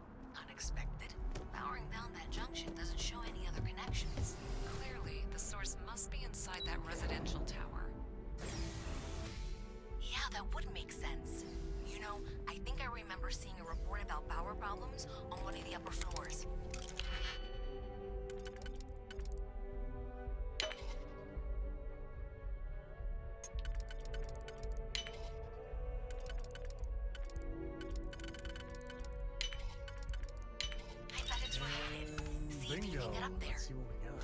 S10: unexpected. Powering down that junction doesn't show any other connections.
S6: Clearly, the source must be inside that residential tower.
S10: Yeah, that would make sense. You know, I think I remember seeing a report about power problems on one of the upper floors. I bet it's where we're headed. See if you can get up there.
S2: Let's see what we got.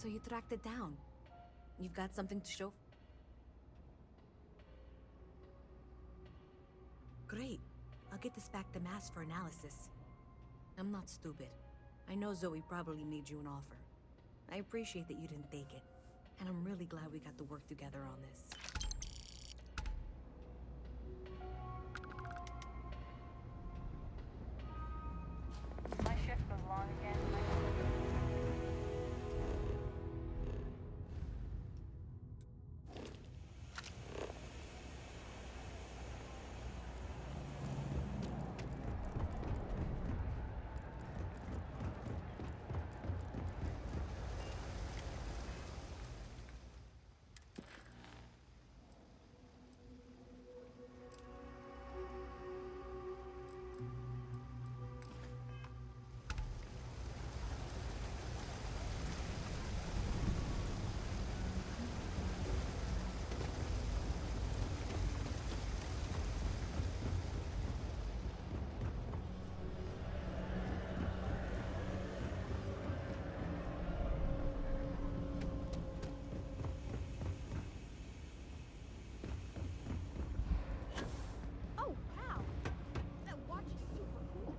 S7: So you tracked it down. You've got something to show? Great. I'll get this back to Mass for analysis. I'm not stupid. I know Zoe probably made you an offer. I appreciate that you didn't take it. And I'm really glad we got to work together on this.
S15: My shift was long again.
S11: Oh, wow! That watch is super cool.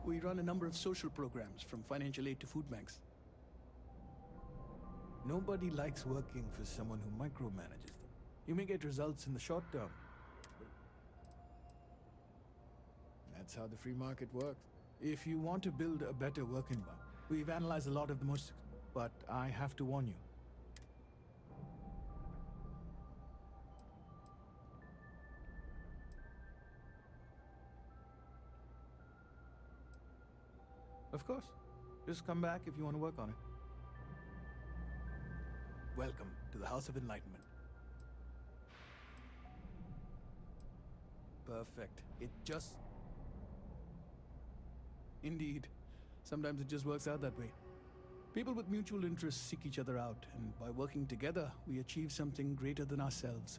S12: We run a number of social programs, from financial aid to food banks. Nobody likes working for someone who micromanages them. You may get results in the short term. That's how the free market works. If you want to build a better work environment, we've analyzed a lot of the most, but I have to warn you. Of course. Just come back if you want to work on it. Welcome to the House of Enlightenment. Perfect. It just... Indeed. Sometimes it just works out that way. People with mutual interests seek each other out, and by working together, we achieve something greater than ourselves.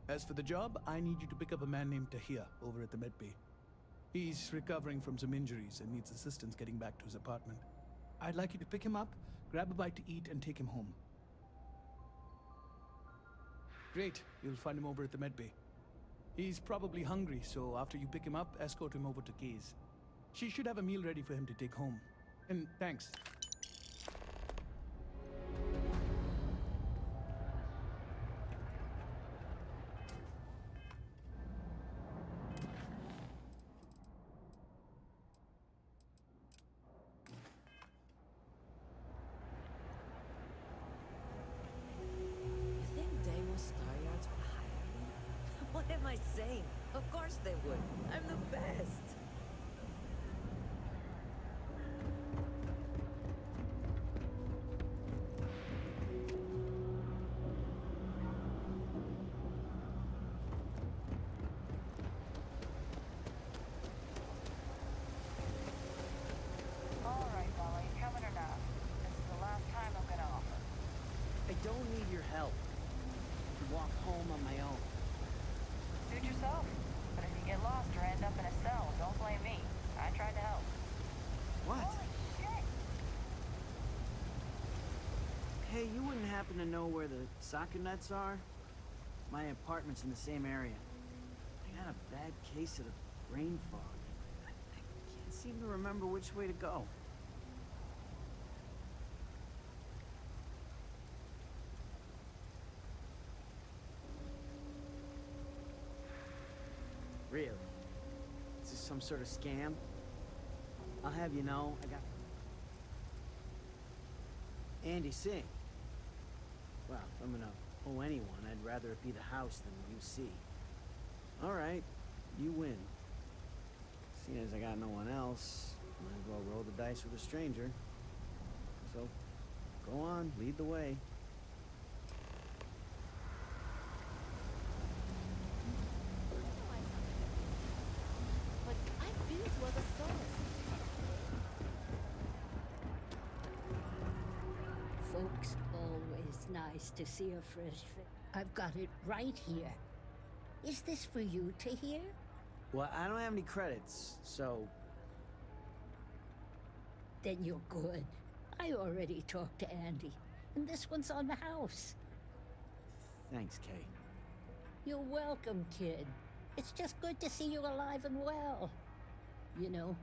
S12: As for the job, I need you to pick up a man named Tahir over at the medbay. He's recovering from some injuries and needs assistance getting back to his apartment. I'd like you to pick him up, grab a bite to eat, and take him home. Great. You'll find him over at the medbay. He's probably hungry, so after you pick him up, escort him over to Kay's. She should have a meal ready for him to take home. And thanks.
S10: You think Deimos Star Yards would hire me? What am I saying? Of course they would. I'm the best.
S15: All right, Molly, coming or not. This is the last time I'm gonna offer.
S13: I don't need your help. I can walk home on my own.
S15: Suit yourself. But if you get lost or end up in a cell, don't blame me. I tried to help.
S13: What?
S15: Holy shit!
S13: Hey, you wouldn't happen to know where the soccer nets are? My apartment's in the same area. I got a bad case of the brain fog. I can't seem to remember which way to go. Really? Is this some sort of scam? I'll have you know, I got... Andy Singh. Well, if I'm gonna owe anyone, I'd rather it be the house than UC. All right, you win. Seeing as I got no one else, might as well roll the dice with a stranger. So, go on, lead the way.
S19: nice to see a fresh face. I've got it right here. Is this for you to hear?
S13: Well, I don't have any credits, so...
S19: Then you're good. I already talked to Andy, and this one's on the house.
S13: Thanks, Kay.
S19: You're welcome, kid. It's just good to see you alive and well. You know,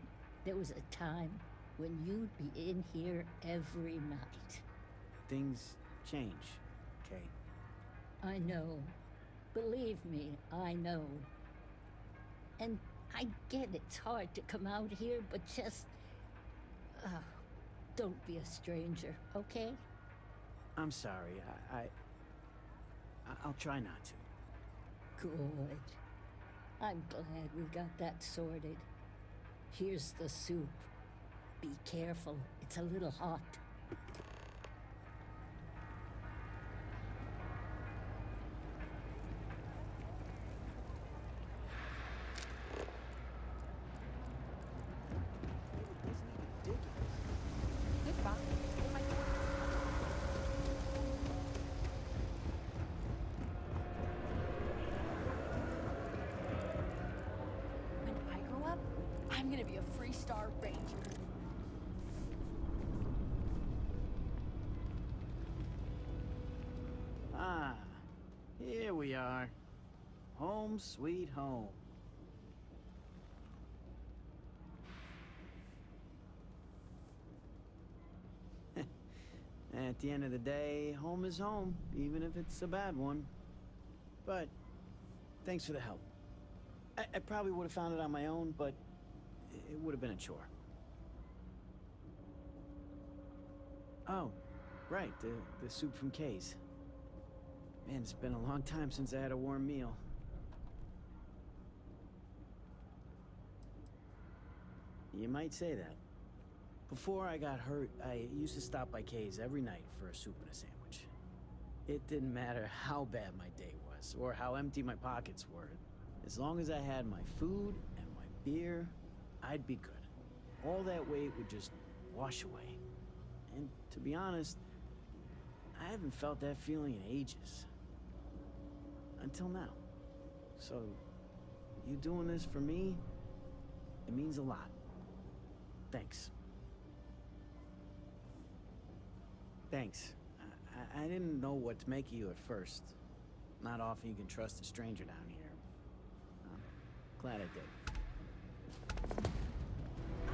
S19: there was a time when you'd be in here every night.
S13: Things change, Kay.
S19: I know. Believe me, I know. And I get it's hard to come out here, but just... don't be a stranger, okay?
S13: I'm sorry. I'll try not to.
S19: Good. I'm glad we got that sorted. Here's the soup. Be careful, it's a little hot.
S11: When I grow up, I'm gonna be a Freestar Ranger.
S13: Ah, here we are. Home sweet home. At the end of the day, home is home, even if it's a bad one. But thanks for the help. I probably would have found it on my own, but it would have been a chore. Oh, right, the soup from Kay's. Man, it's been a long time since I had a warm meal. You might say that. Before I got hurt, I used to stop by Kay's every night for a soup and a sandwich. It didn't matter how bad my day was, or how empty my pockets were. As long as I had my food and my beer, I'd be good. All that weight would just wash away. And to be honest, I haven't felt that feeling in ages. Until now. So, you doing this for me, it means a lot. Thanks. Thanks. I didn't know what to make of you at first. Not often you can trust a stranger down here. I'm glad I did.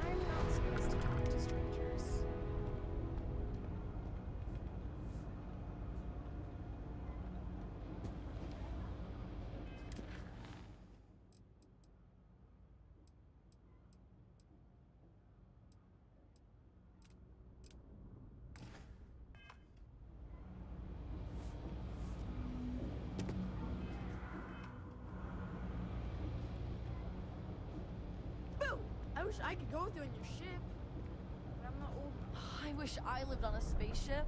S16: I'm not supposed to talk to strangers. I wish I could go with you in your ship. But I'm not old. I wish I lived on a spaceship.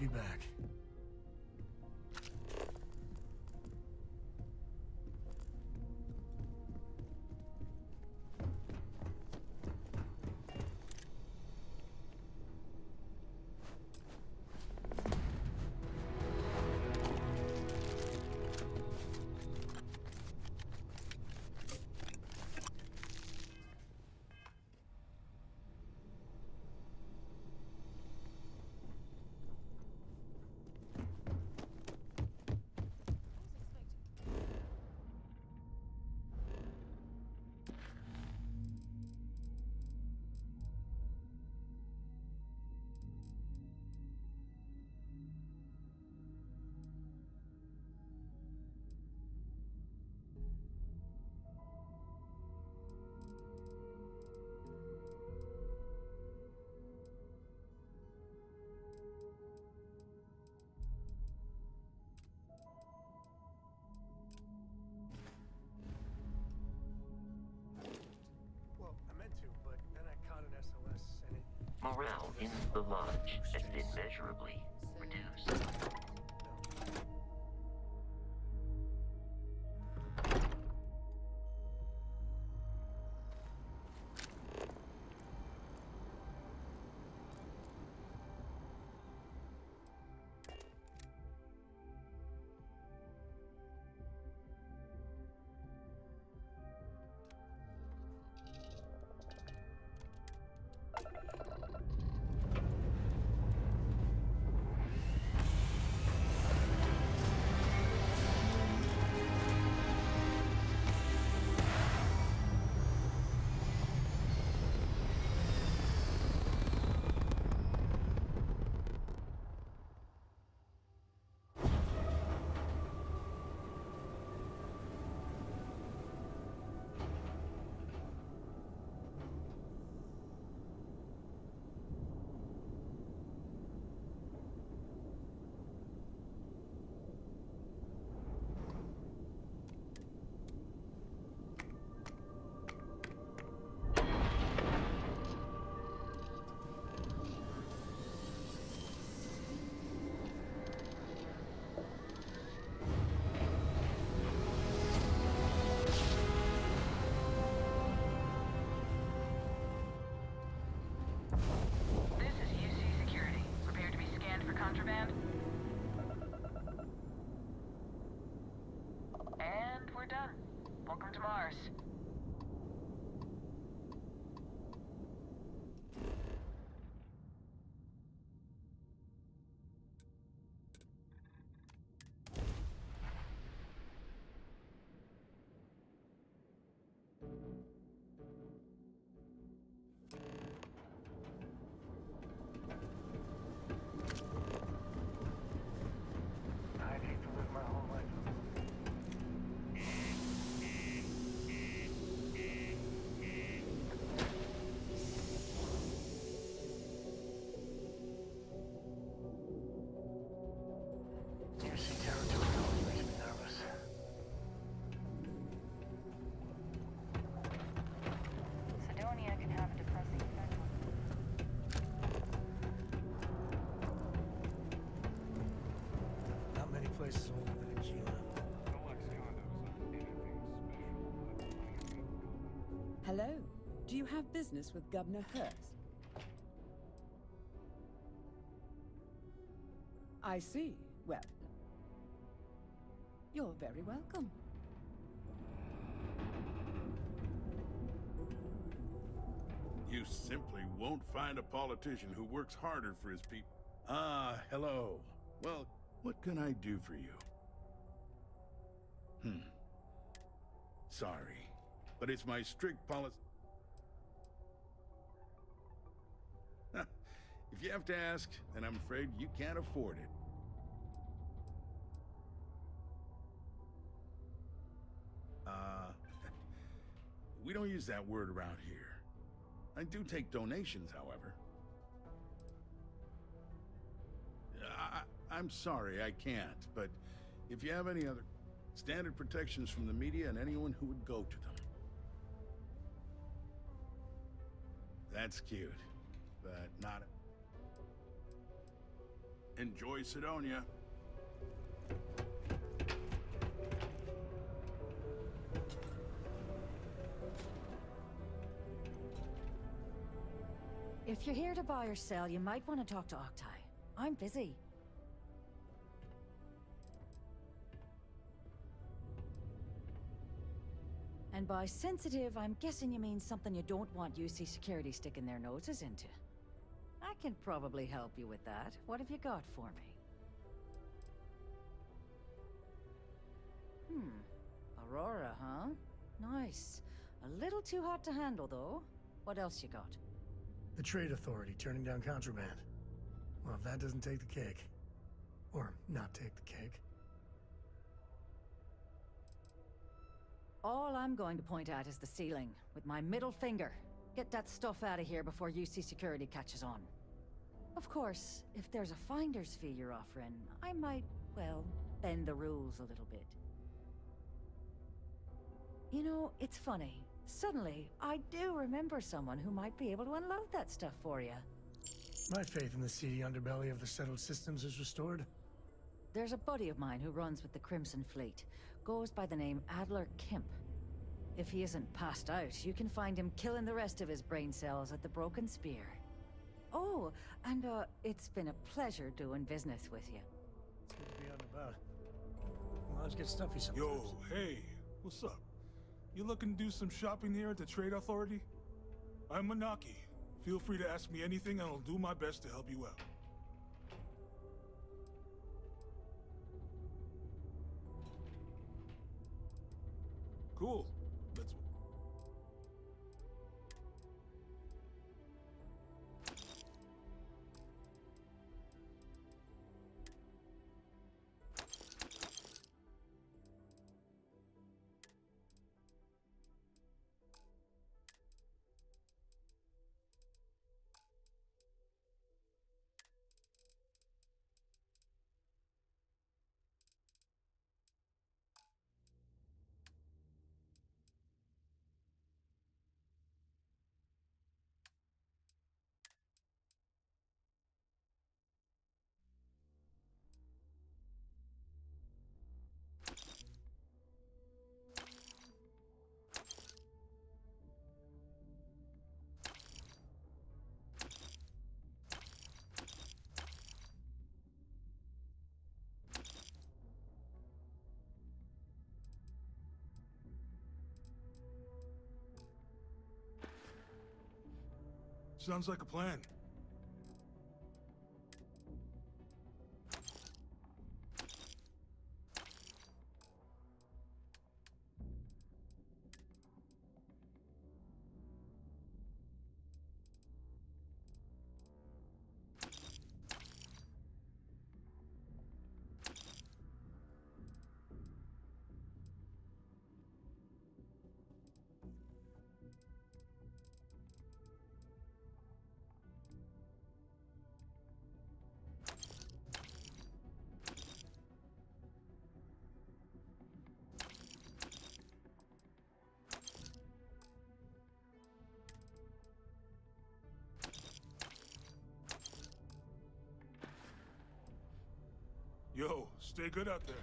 S2: Be back.
S4: Morale in the lodge has been measurably reduced.
S14: This is UC Security. Prepare to be scanned for contraband. And we're done. Welcome to Mars. I'd hate to live my whole life. UC territory always makes me nervous.
S18: Sidonia can have a depressing effect on
S2: Not many places older than Aquila.
S24: Hello. Do you have business with Governor Hurst? I see. Well, you're very welcome.
S25: You simply won't find a politician who works harder for his people. Ah, hello. Well, what can I do for you? Sorry, but it's my strict policy. If you have to ask, then I'm afraid you can't afford it. We don't use that word around here. I do take donations, however. I'm sorry, I can't, but if you have any other standard protections from the media and anyone who would go to them. That's cute, but not... Enjoy Sidonia.
S26: If you're here to buy or sell, you might want to talk to Octai. I'm busy. And by sensitive, I'm guessing you mean something you don't want UC Security sticking their noses into. I can probably help you with that. What have you got for me? Aurora, huh? Nice. A little too hot to handle, though. What else you got?
S2: The Trade Authority turning down contraband. Well, if that doesn't take the cake. Or not take the cake.
S26: All I'm going to point at is the ceiling, with my middle finger. Get that stuff out of here before UC Security catches on. Of course, if there's a finder's fee you're offering, I might, well, bend the rules a little bit. You know, it's funny. Suddenly, I do remember someone who might be able to unload that stuff for you.
S2: My faith in the seedy underbelly of the settled systems is restored.
S26: There's a buddy of mine who runs with the Crimson Fleet. Goes by the name Adler Kemp. If he isn't passed out, you can find him killing the rest of his brain cells at the Broken Spear. Oh, and it's been a pleasure doing business with you.
S2: It's good to be out and about. Lives get stuffy sometimes.
S1: Yo, hey, what's up? You looking to do some shopping here at the Trade Authority? I'm Manaki. Feel free to ask me anything and I'll do my best to help you out. Cool. Let's... Sounds like a plan. Yo, stay good out there.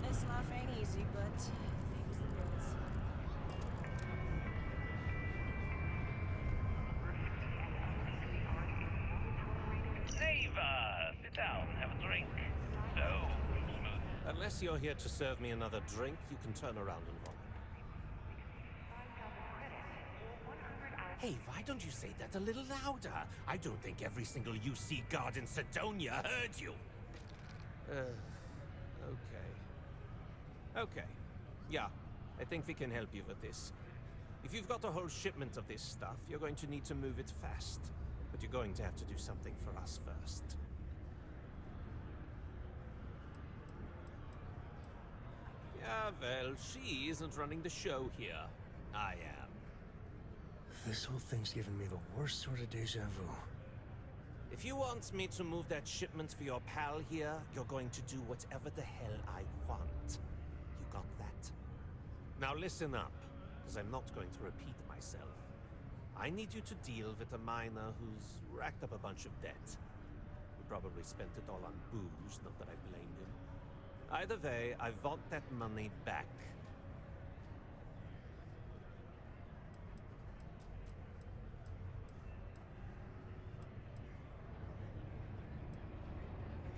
S8: This life ain't easy, but things the bills.
S20: Ava, sit down, have a drink. So smooth.
S21: Unless you're here to serve me another drink, you can turn around and vomit. Hey, why don't you say that a little louder? I don't think every single UC guard in Sidonia heard you. Okay. Yeah, I think we can help you with this. If you've got a whole shipment of this stuff, you're going to need to move it fast. But you're going to have to do something for us first. Yeah, well, she isn't running the show here. I am.
S2: This whole thing's given me the worst sort of deja vu.
S21: If you want me to move that shipment for your pal here, you're going to do whatever the hell I want. You got that? Now listen up, because I'm not going to repeat myself. I need you to deal with a miner who's racked up a bunch of debt. He probably spent it all on booze, not that I blame him. Either way, I want that money back.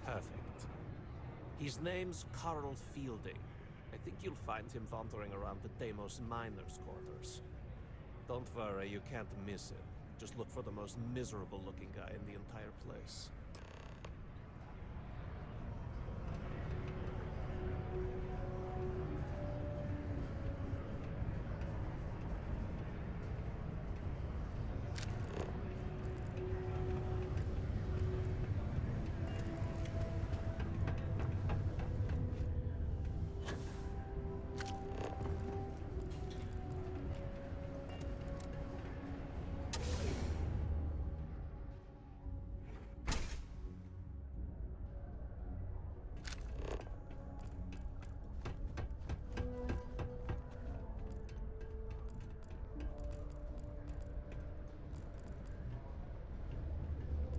S21: Perfect. His name's Carl Fielding. I think you'll find him wandering around the Deimos miners' quarters. Don't worry, you can't miss him. Just look for the most miserable-looking guy in the entire place.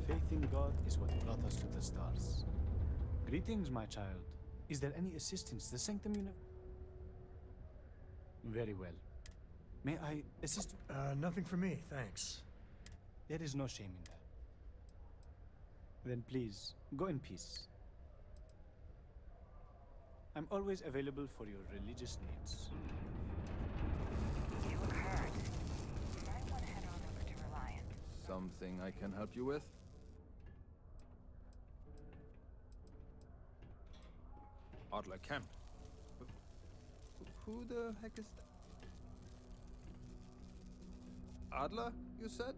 S3: Faith in God is what brought us to the stars. Greetings, my child. Is there any assistance the Sanctum Very well. May I assist you?
S2: Nothing for me, thanks.
S3: There is no shame in that. Then please, go in peace. I'm always available for your religious needs.
S10: You look hurt. You might want to head on over to Reliant.
S5: Something I can help you with? Adler Camp. Who the heck is that? Adler, you said?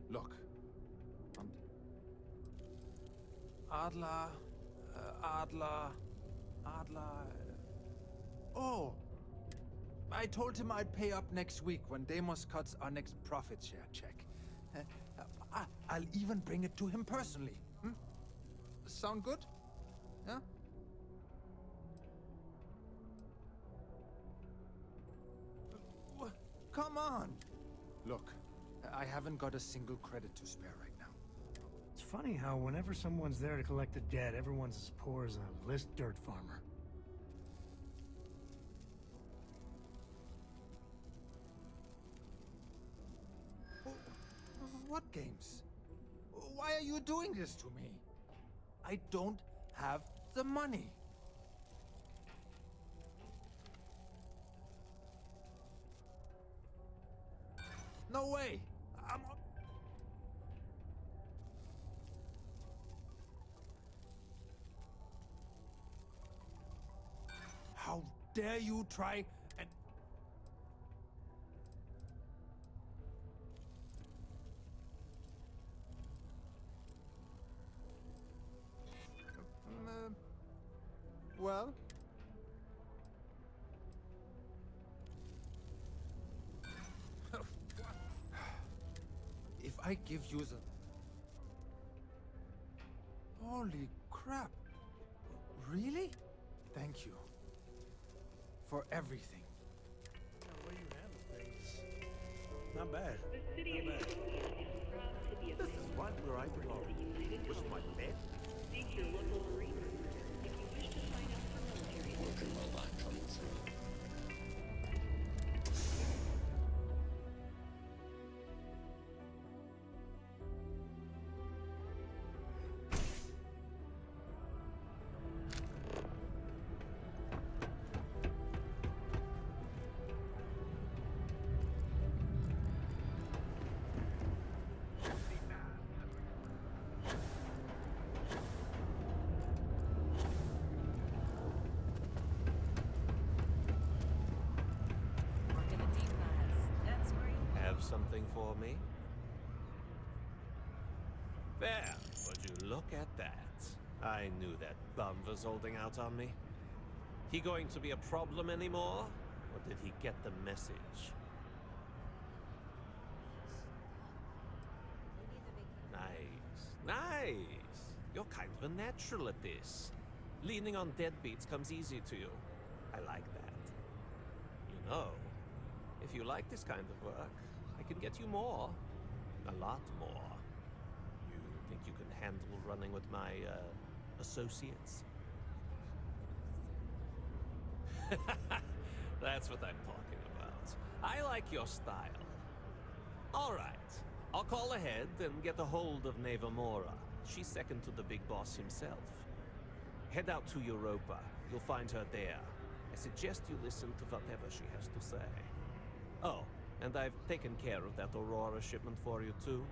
S5: Look. Adler. Oh! I told him I'd pay up next week when Deimos cuts our next profit share check. I'll even bring it to him personally. Hmm? Sound good? Yeah? Come on! Look, I haven't got a single credit to spare right now.
S2: It's funny how whenever someone's there to collect a debt, everyone's as poor as a list dirt farmer.
S5: What games? Why are you doing this to me? I don't have the money. No way! How dare you try and... well? If I give you the... Holy crap. Really? Thank you. For everything.
S2: The way you handle things. Not bad.
S9: The city of Utopia is proud to be a
S21: This is right where I belong. With my bed.
S9: Seek your local marine recruiter if you wish to sign up for military
S17: Working robot coming through.
S21: Something for me? There, would you look at that? I knew that bum was holding out on me. He going to be a problem anymore? Or did he get the message? Nice. Nice! You're kind of a natural at this. Leaning on deadbeats comes easy to you. I like that. You know, if you like this kind of work, I can get you more. A lot more. You think you can handle running with my, associates? That's what I'm talking about. I like your style. All right. I'll call ahead and get a hold of Neva Mora. She's second to the big boss himself. Head out to Europa. You'll find her there. I suggest you listen to whatever she has to say. Oh, and I've taken care of that Aurora shipment for you, too.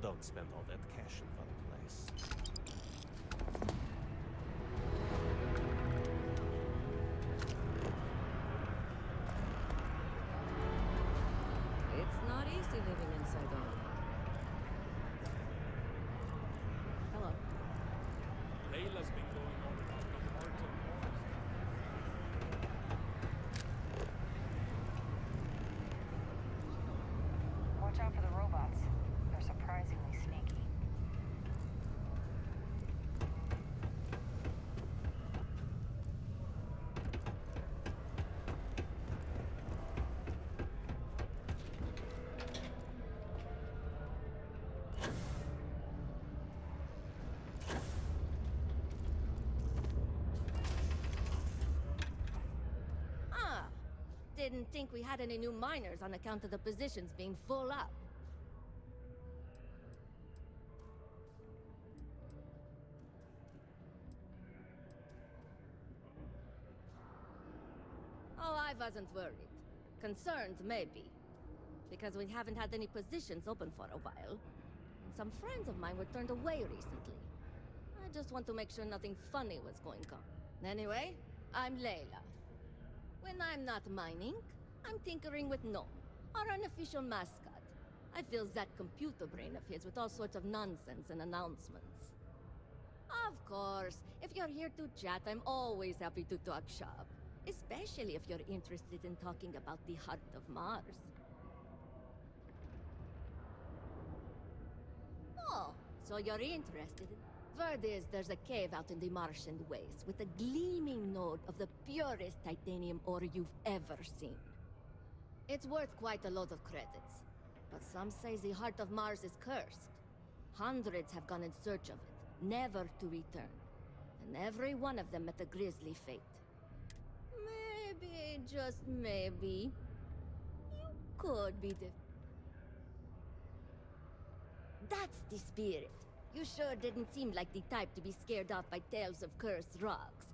S21: Don't spend all that cash in one place.
S6: It's not easy living in Sardonia. Hello.
S1: Layla's been going on about the heart of Mars.
S10: Watch out for the robots. They're surprisingly sneaky.
S7: didn't think we had any new miners on account of the positions being full up. Oh, I wasn't worried. Concerned, maybe. Because we haven't had any positions open for a while. And some friends of mine were turned away recently. I just want to make sure nothing funny was going on. Anyway, I'm Layla. When I'm not mining, I'm tinkering with Gnome, our unofficial mascot. I fill that computer brain of his with all sorts of nonsense and announcements. Of course, if you're here to chat, I'm always happy to talk shop. Especially if you're interested in talking about the heart of Mars. Oh, so you're interested in... Word is there's a cave out in the Martian waste with a gleaming node of the purest titanium ore you've ever seen. It's worth quite a lot of credits, but some say the heart of Mars is cursed. Hundreds have gone in search of it, never to return. And every one of them met a grisly fate. Maybe, just maybe, you could be the... That's the spirit. You sure didn't seem like the type to be scared off by tales of cursed rocks.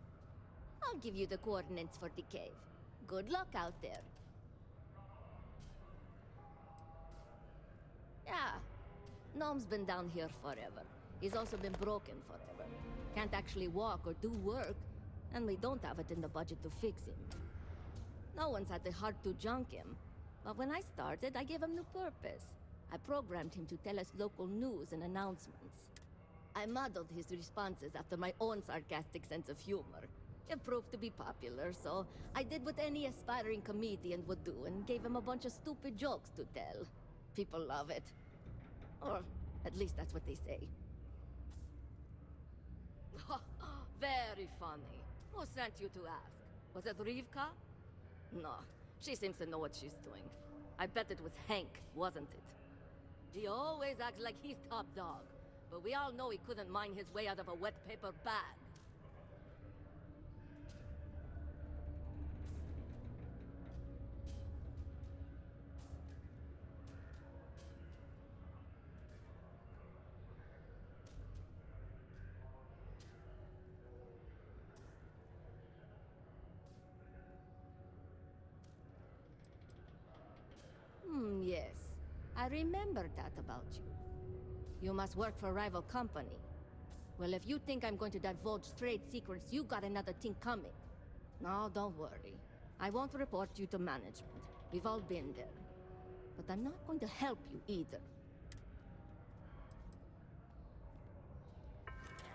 S7: I'll give you the coordinates for the cave. Good luck out there. Yeah. Gnome's been down here forever. He's also been broken forever. Can't actually walk or do work, and we don't have it in the budget to fix him. No one's had the heart to junk him, but when I started, I gave him new purpose. I programmed him to tell us local news and announcements. I modeled his responses after my own sarcastic sense of humor. It proved to be popular, so I did what any aspiring comedian would do and gave him a bunch of stupid jokes to tell. People love it. Or at least that's what they say. Very funny. Who sent you to ask? Was it Rivka? No, she seems to know what she's doing. I bet it was Hank, wasn't it? He always acts like he's top dog, but we all know he couldn't mine his way out of a wet paper bag. Yes. I remember that about you. You must work for a rival company. Well, if you think I'm going to divulge trade secrets, you got another thing coming. No, don't worry. I won't report you to management. We've all been there. But I'm not going to help you either.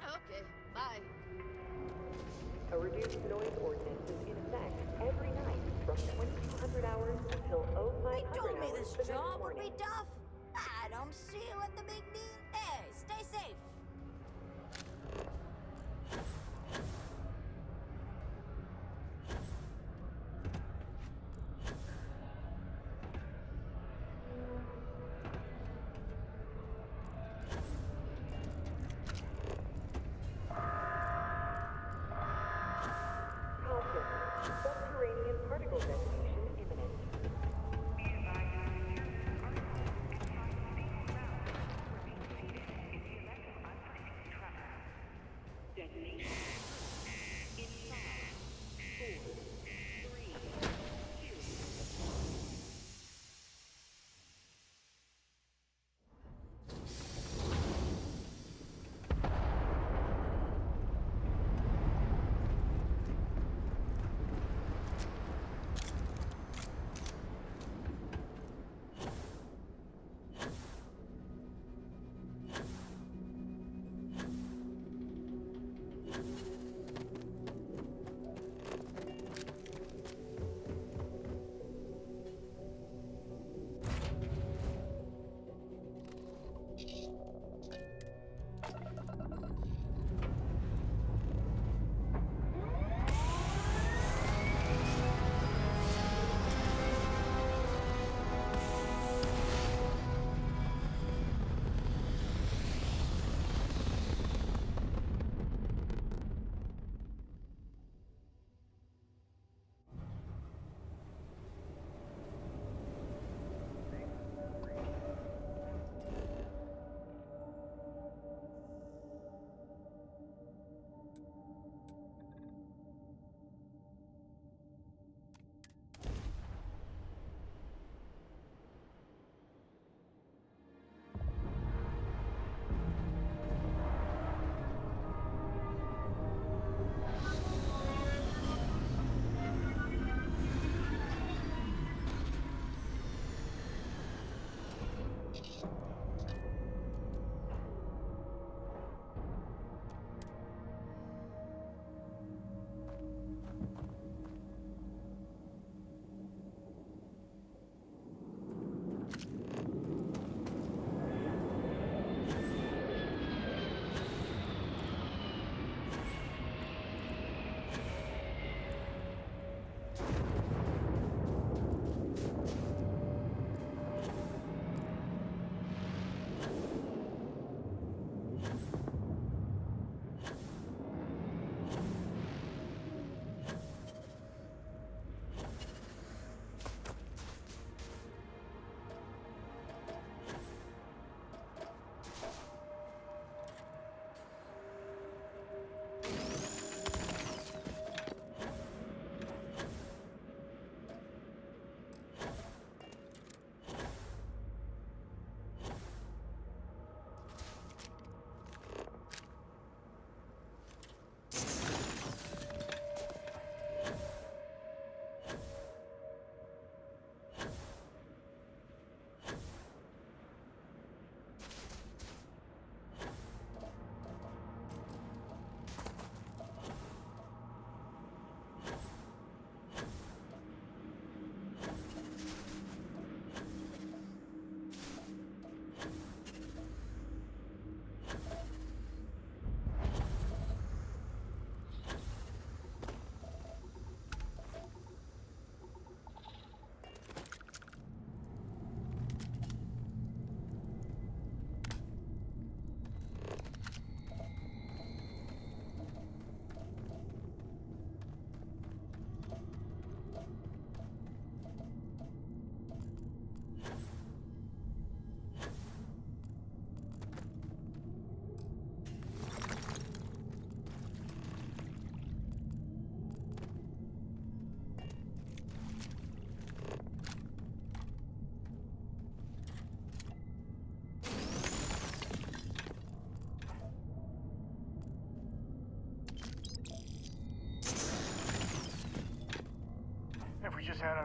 S7: Okay, bye.
S9: A reduced noise ordinance is in effect every night from 2200 hours until 0500
S8: They told me
S9: hours
S8: this
S9: the next
S8: job would
S9: morning.
S8: be tough. I don't see what the big deal. Hey, stay safe.
S9: Caution. Subterranean particle detonation imminent. Detonation. In 5, 4, 3, 2.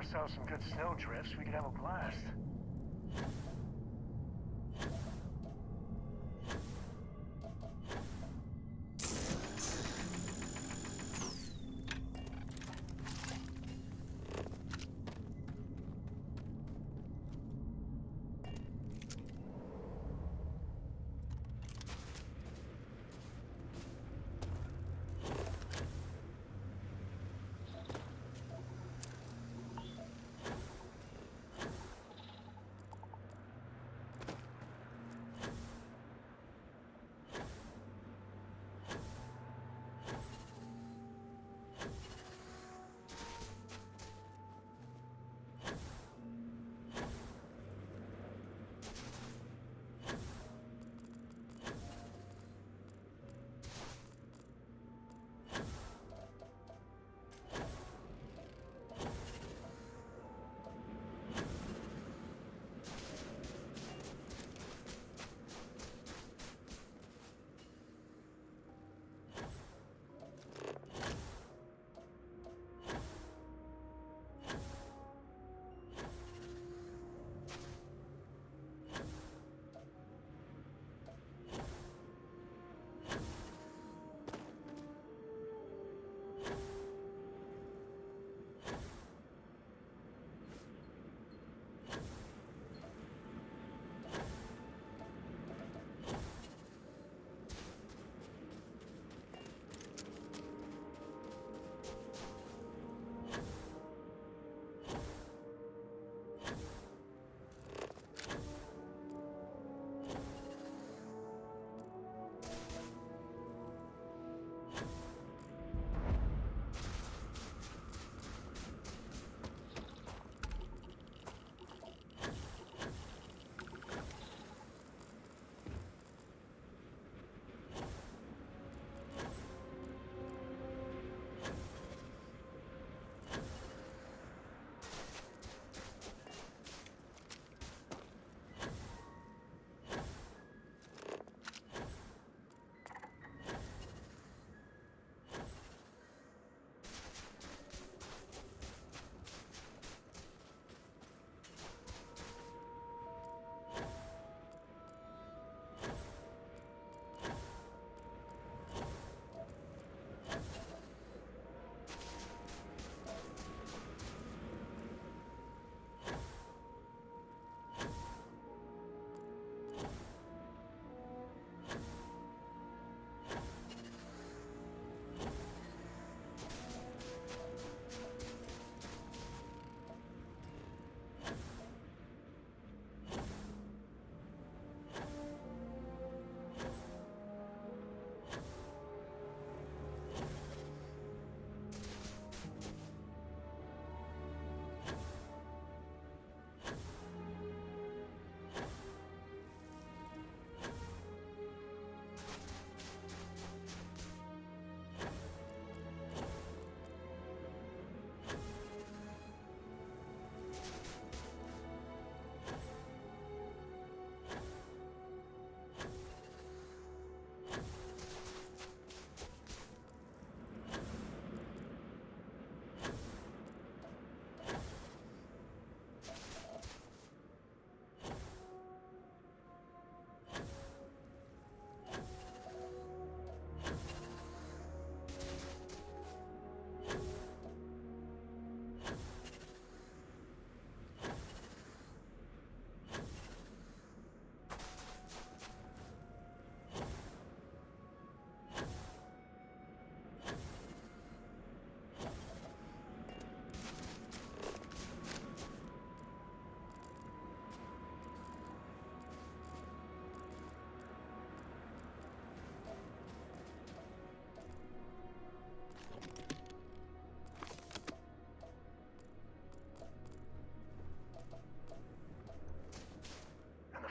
S14: ourselves some good snowdrifts, we could have a blast.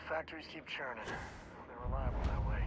S14: Factories keep churning. They're reliable that way.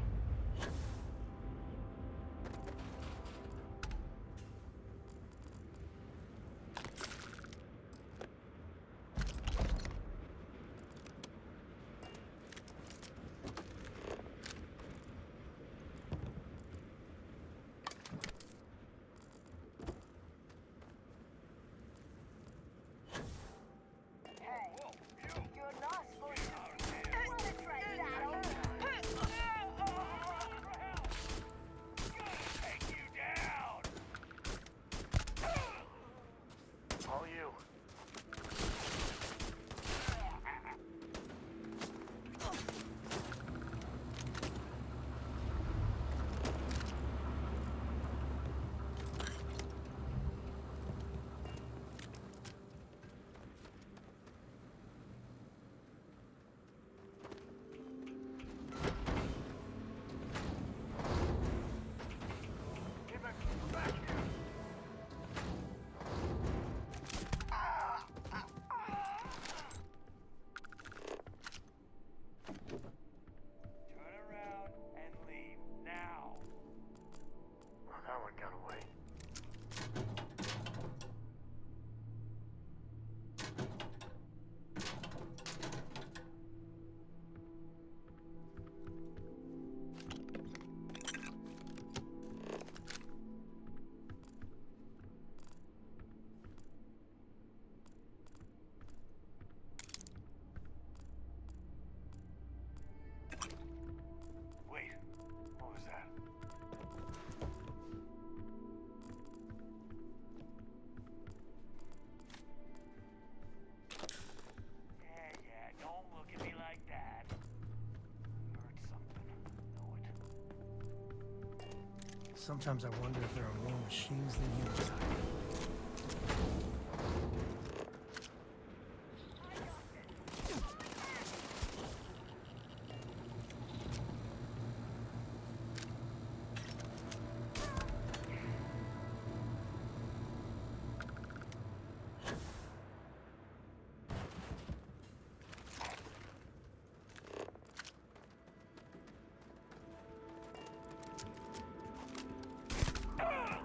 S2: Sometimes I wonder if there are more machines than humans out there.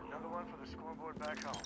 S14: Another one for the scoreboard back home.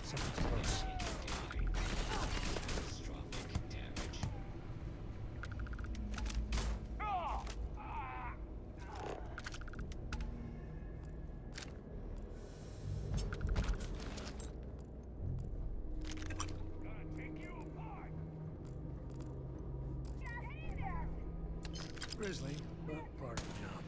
S2: Something close. Grizzly, but part of the job.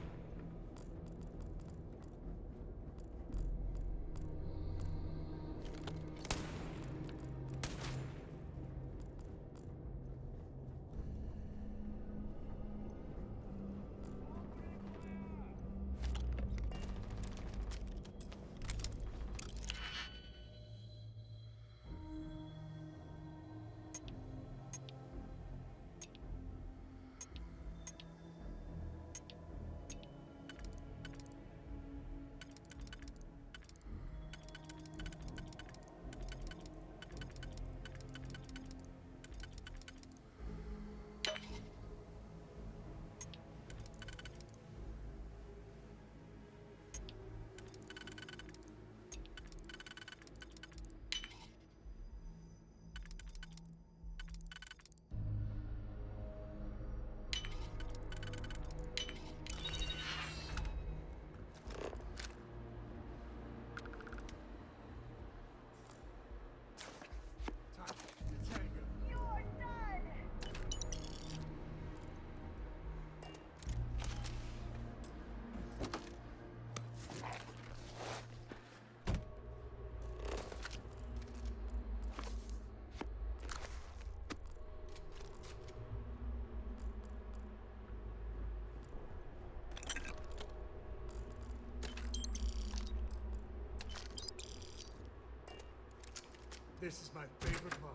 S2: This is my favorite part.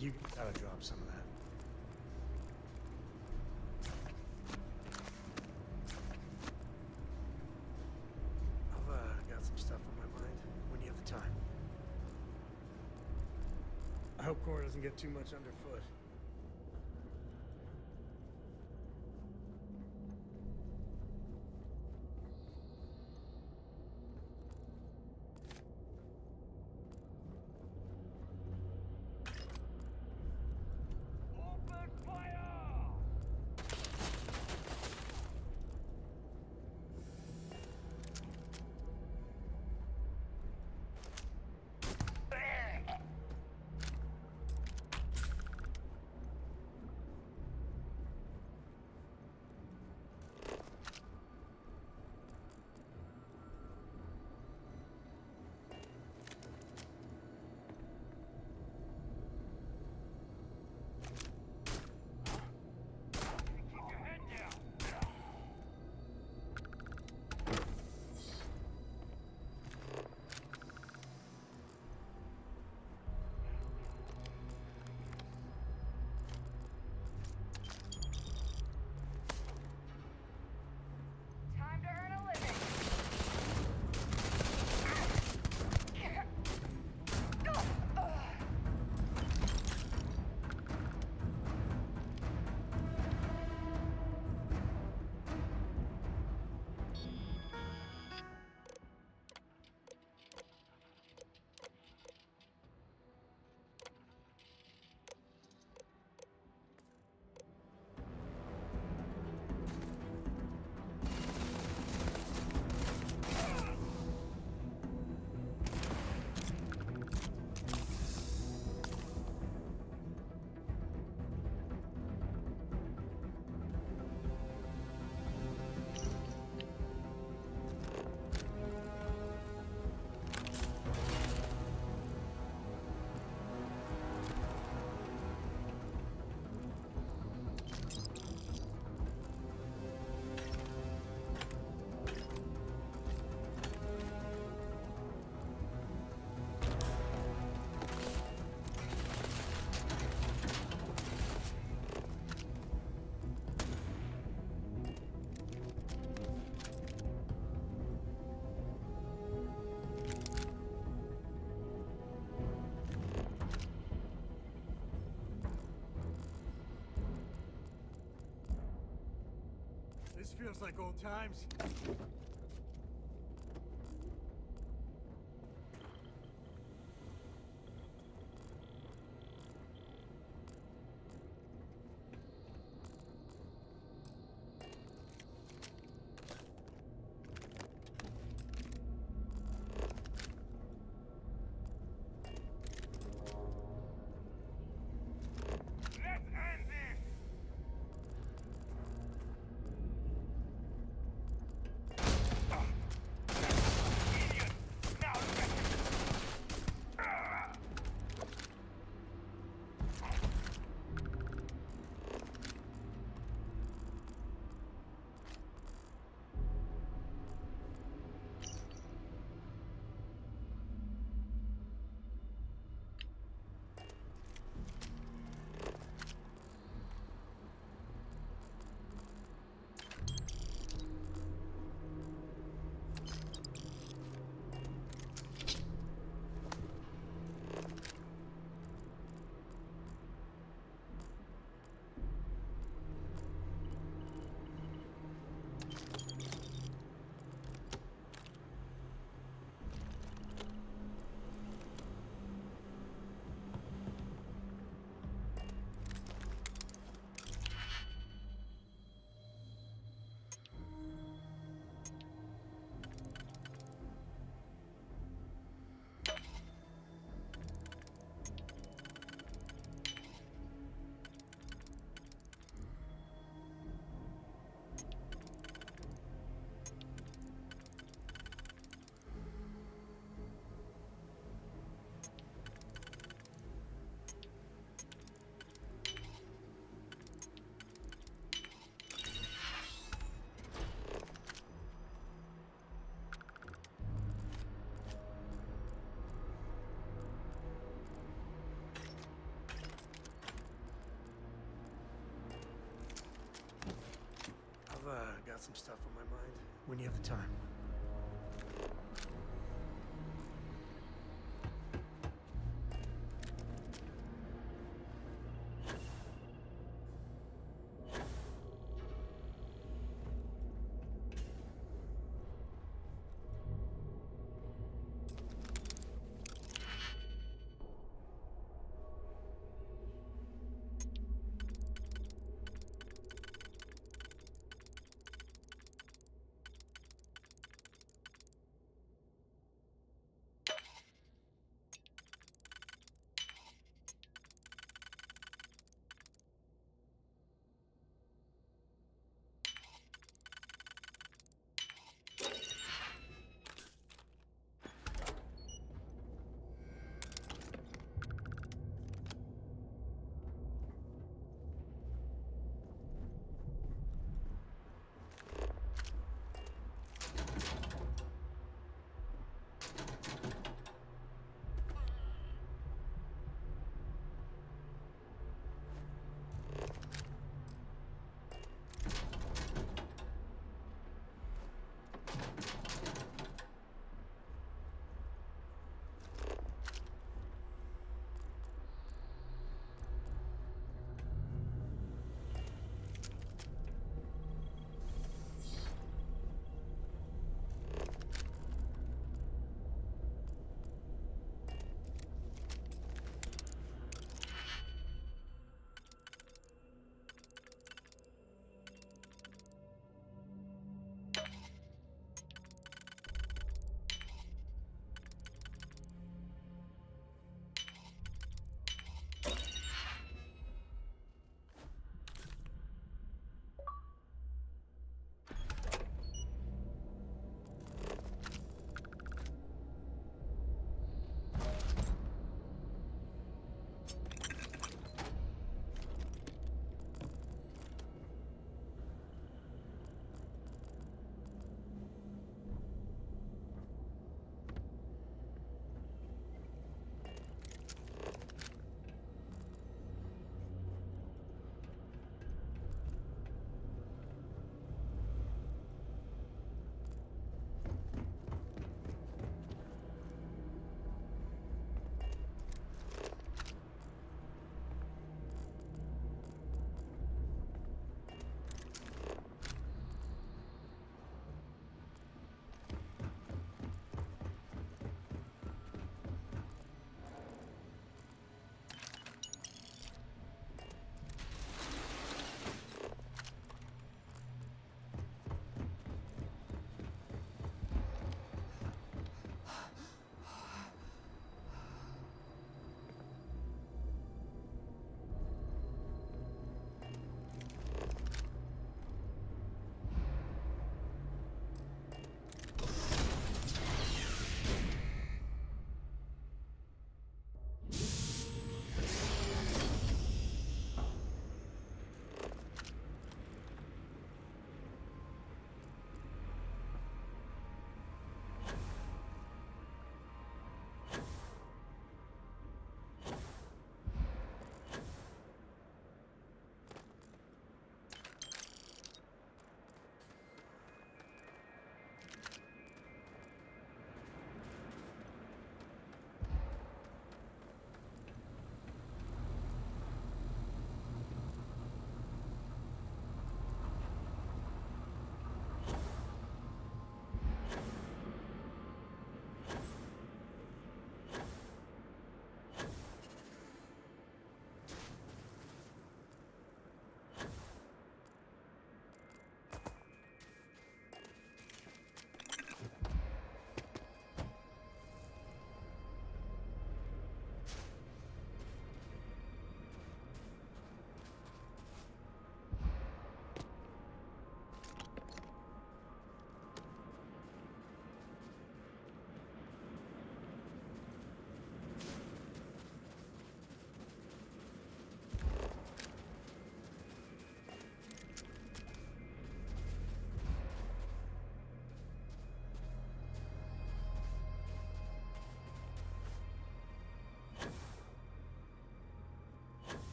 S2: You gotta drop some of that. I've got some stuff on my mind when you have the time. I hope Cora doesn't get too much underfoot.
S18: Time to earn a living.
S2: This feels like old times. got some stuff on my mind. When you have the time.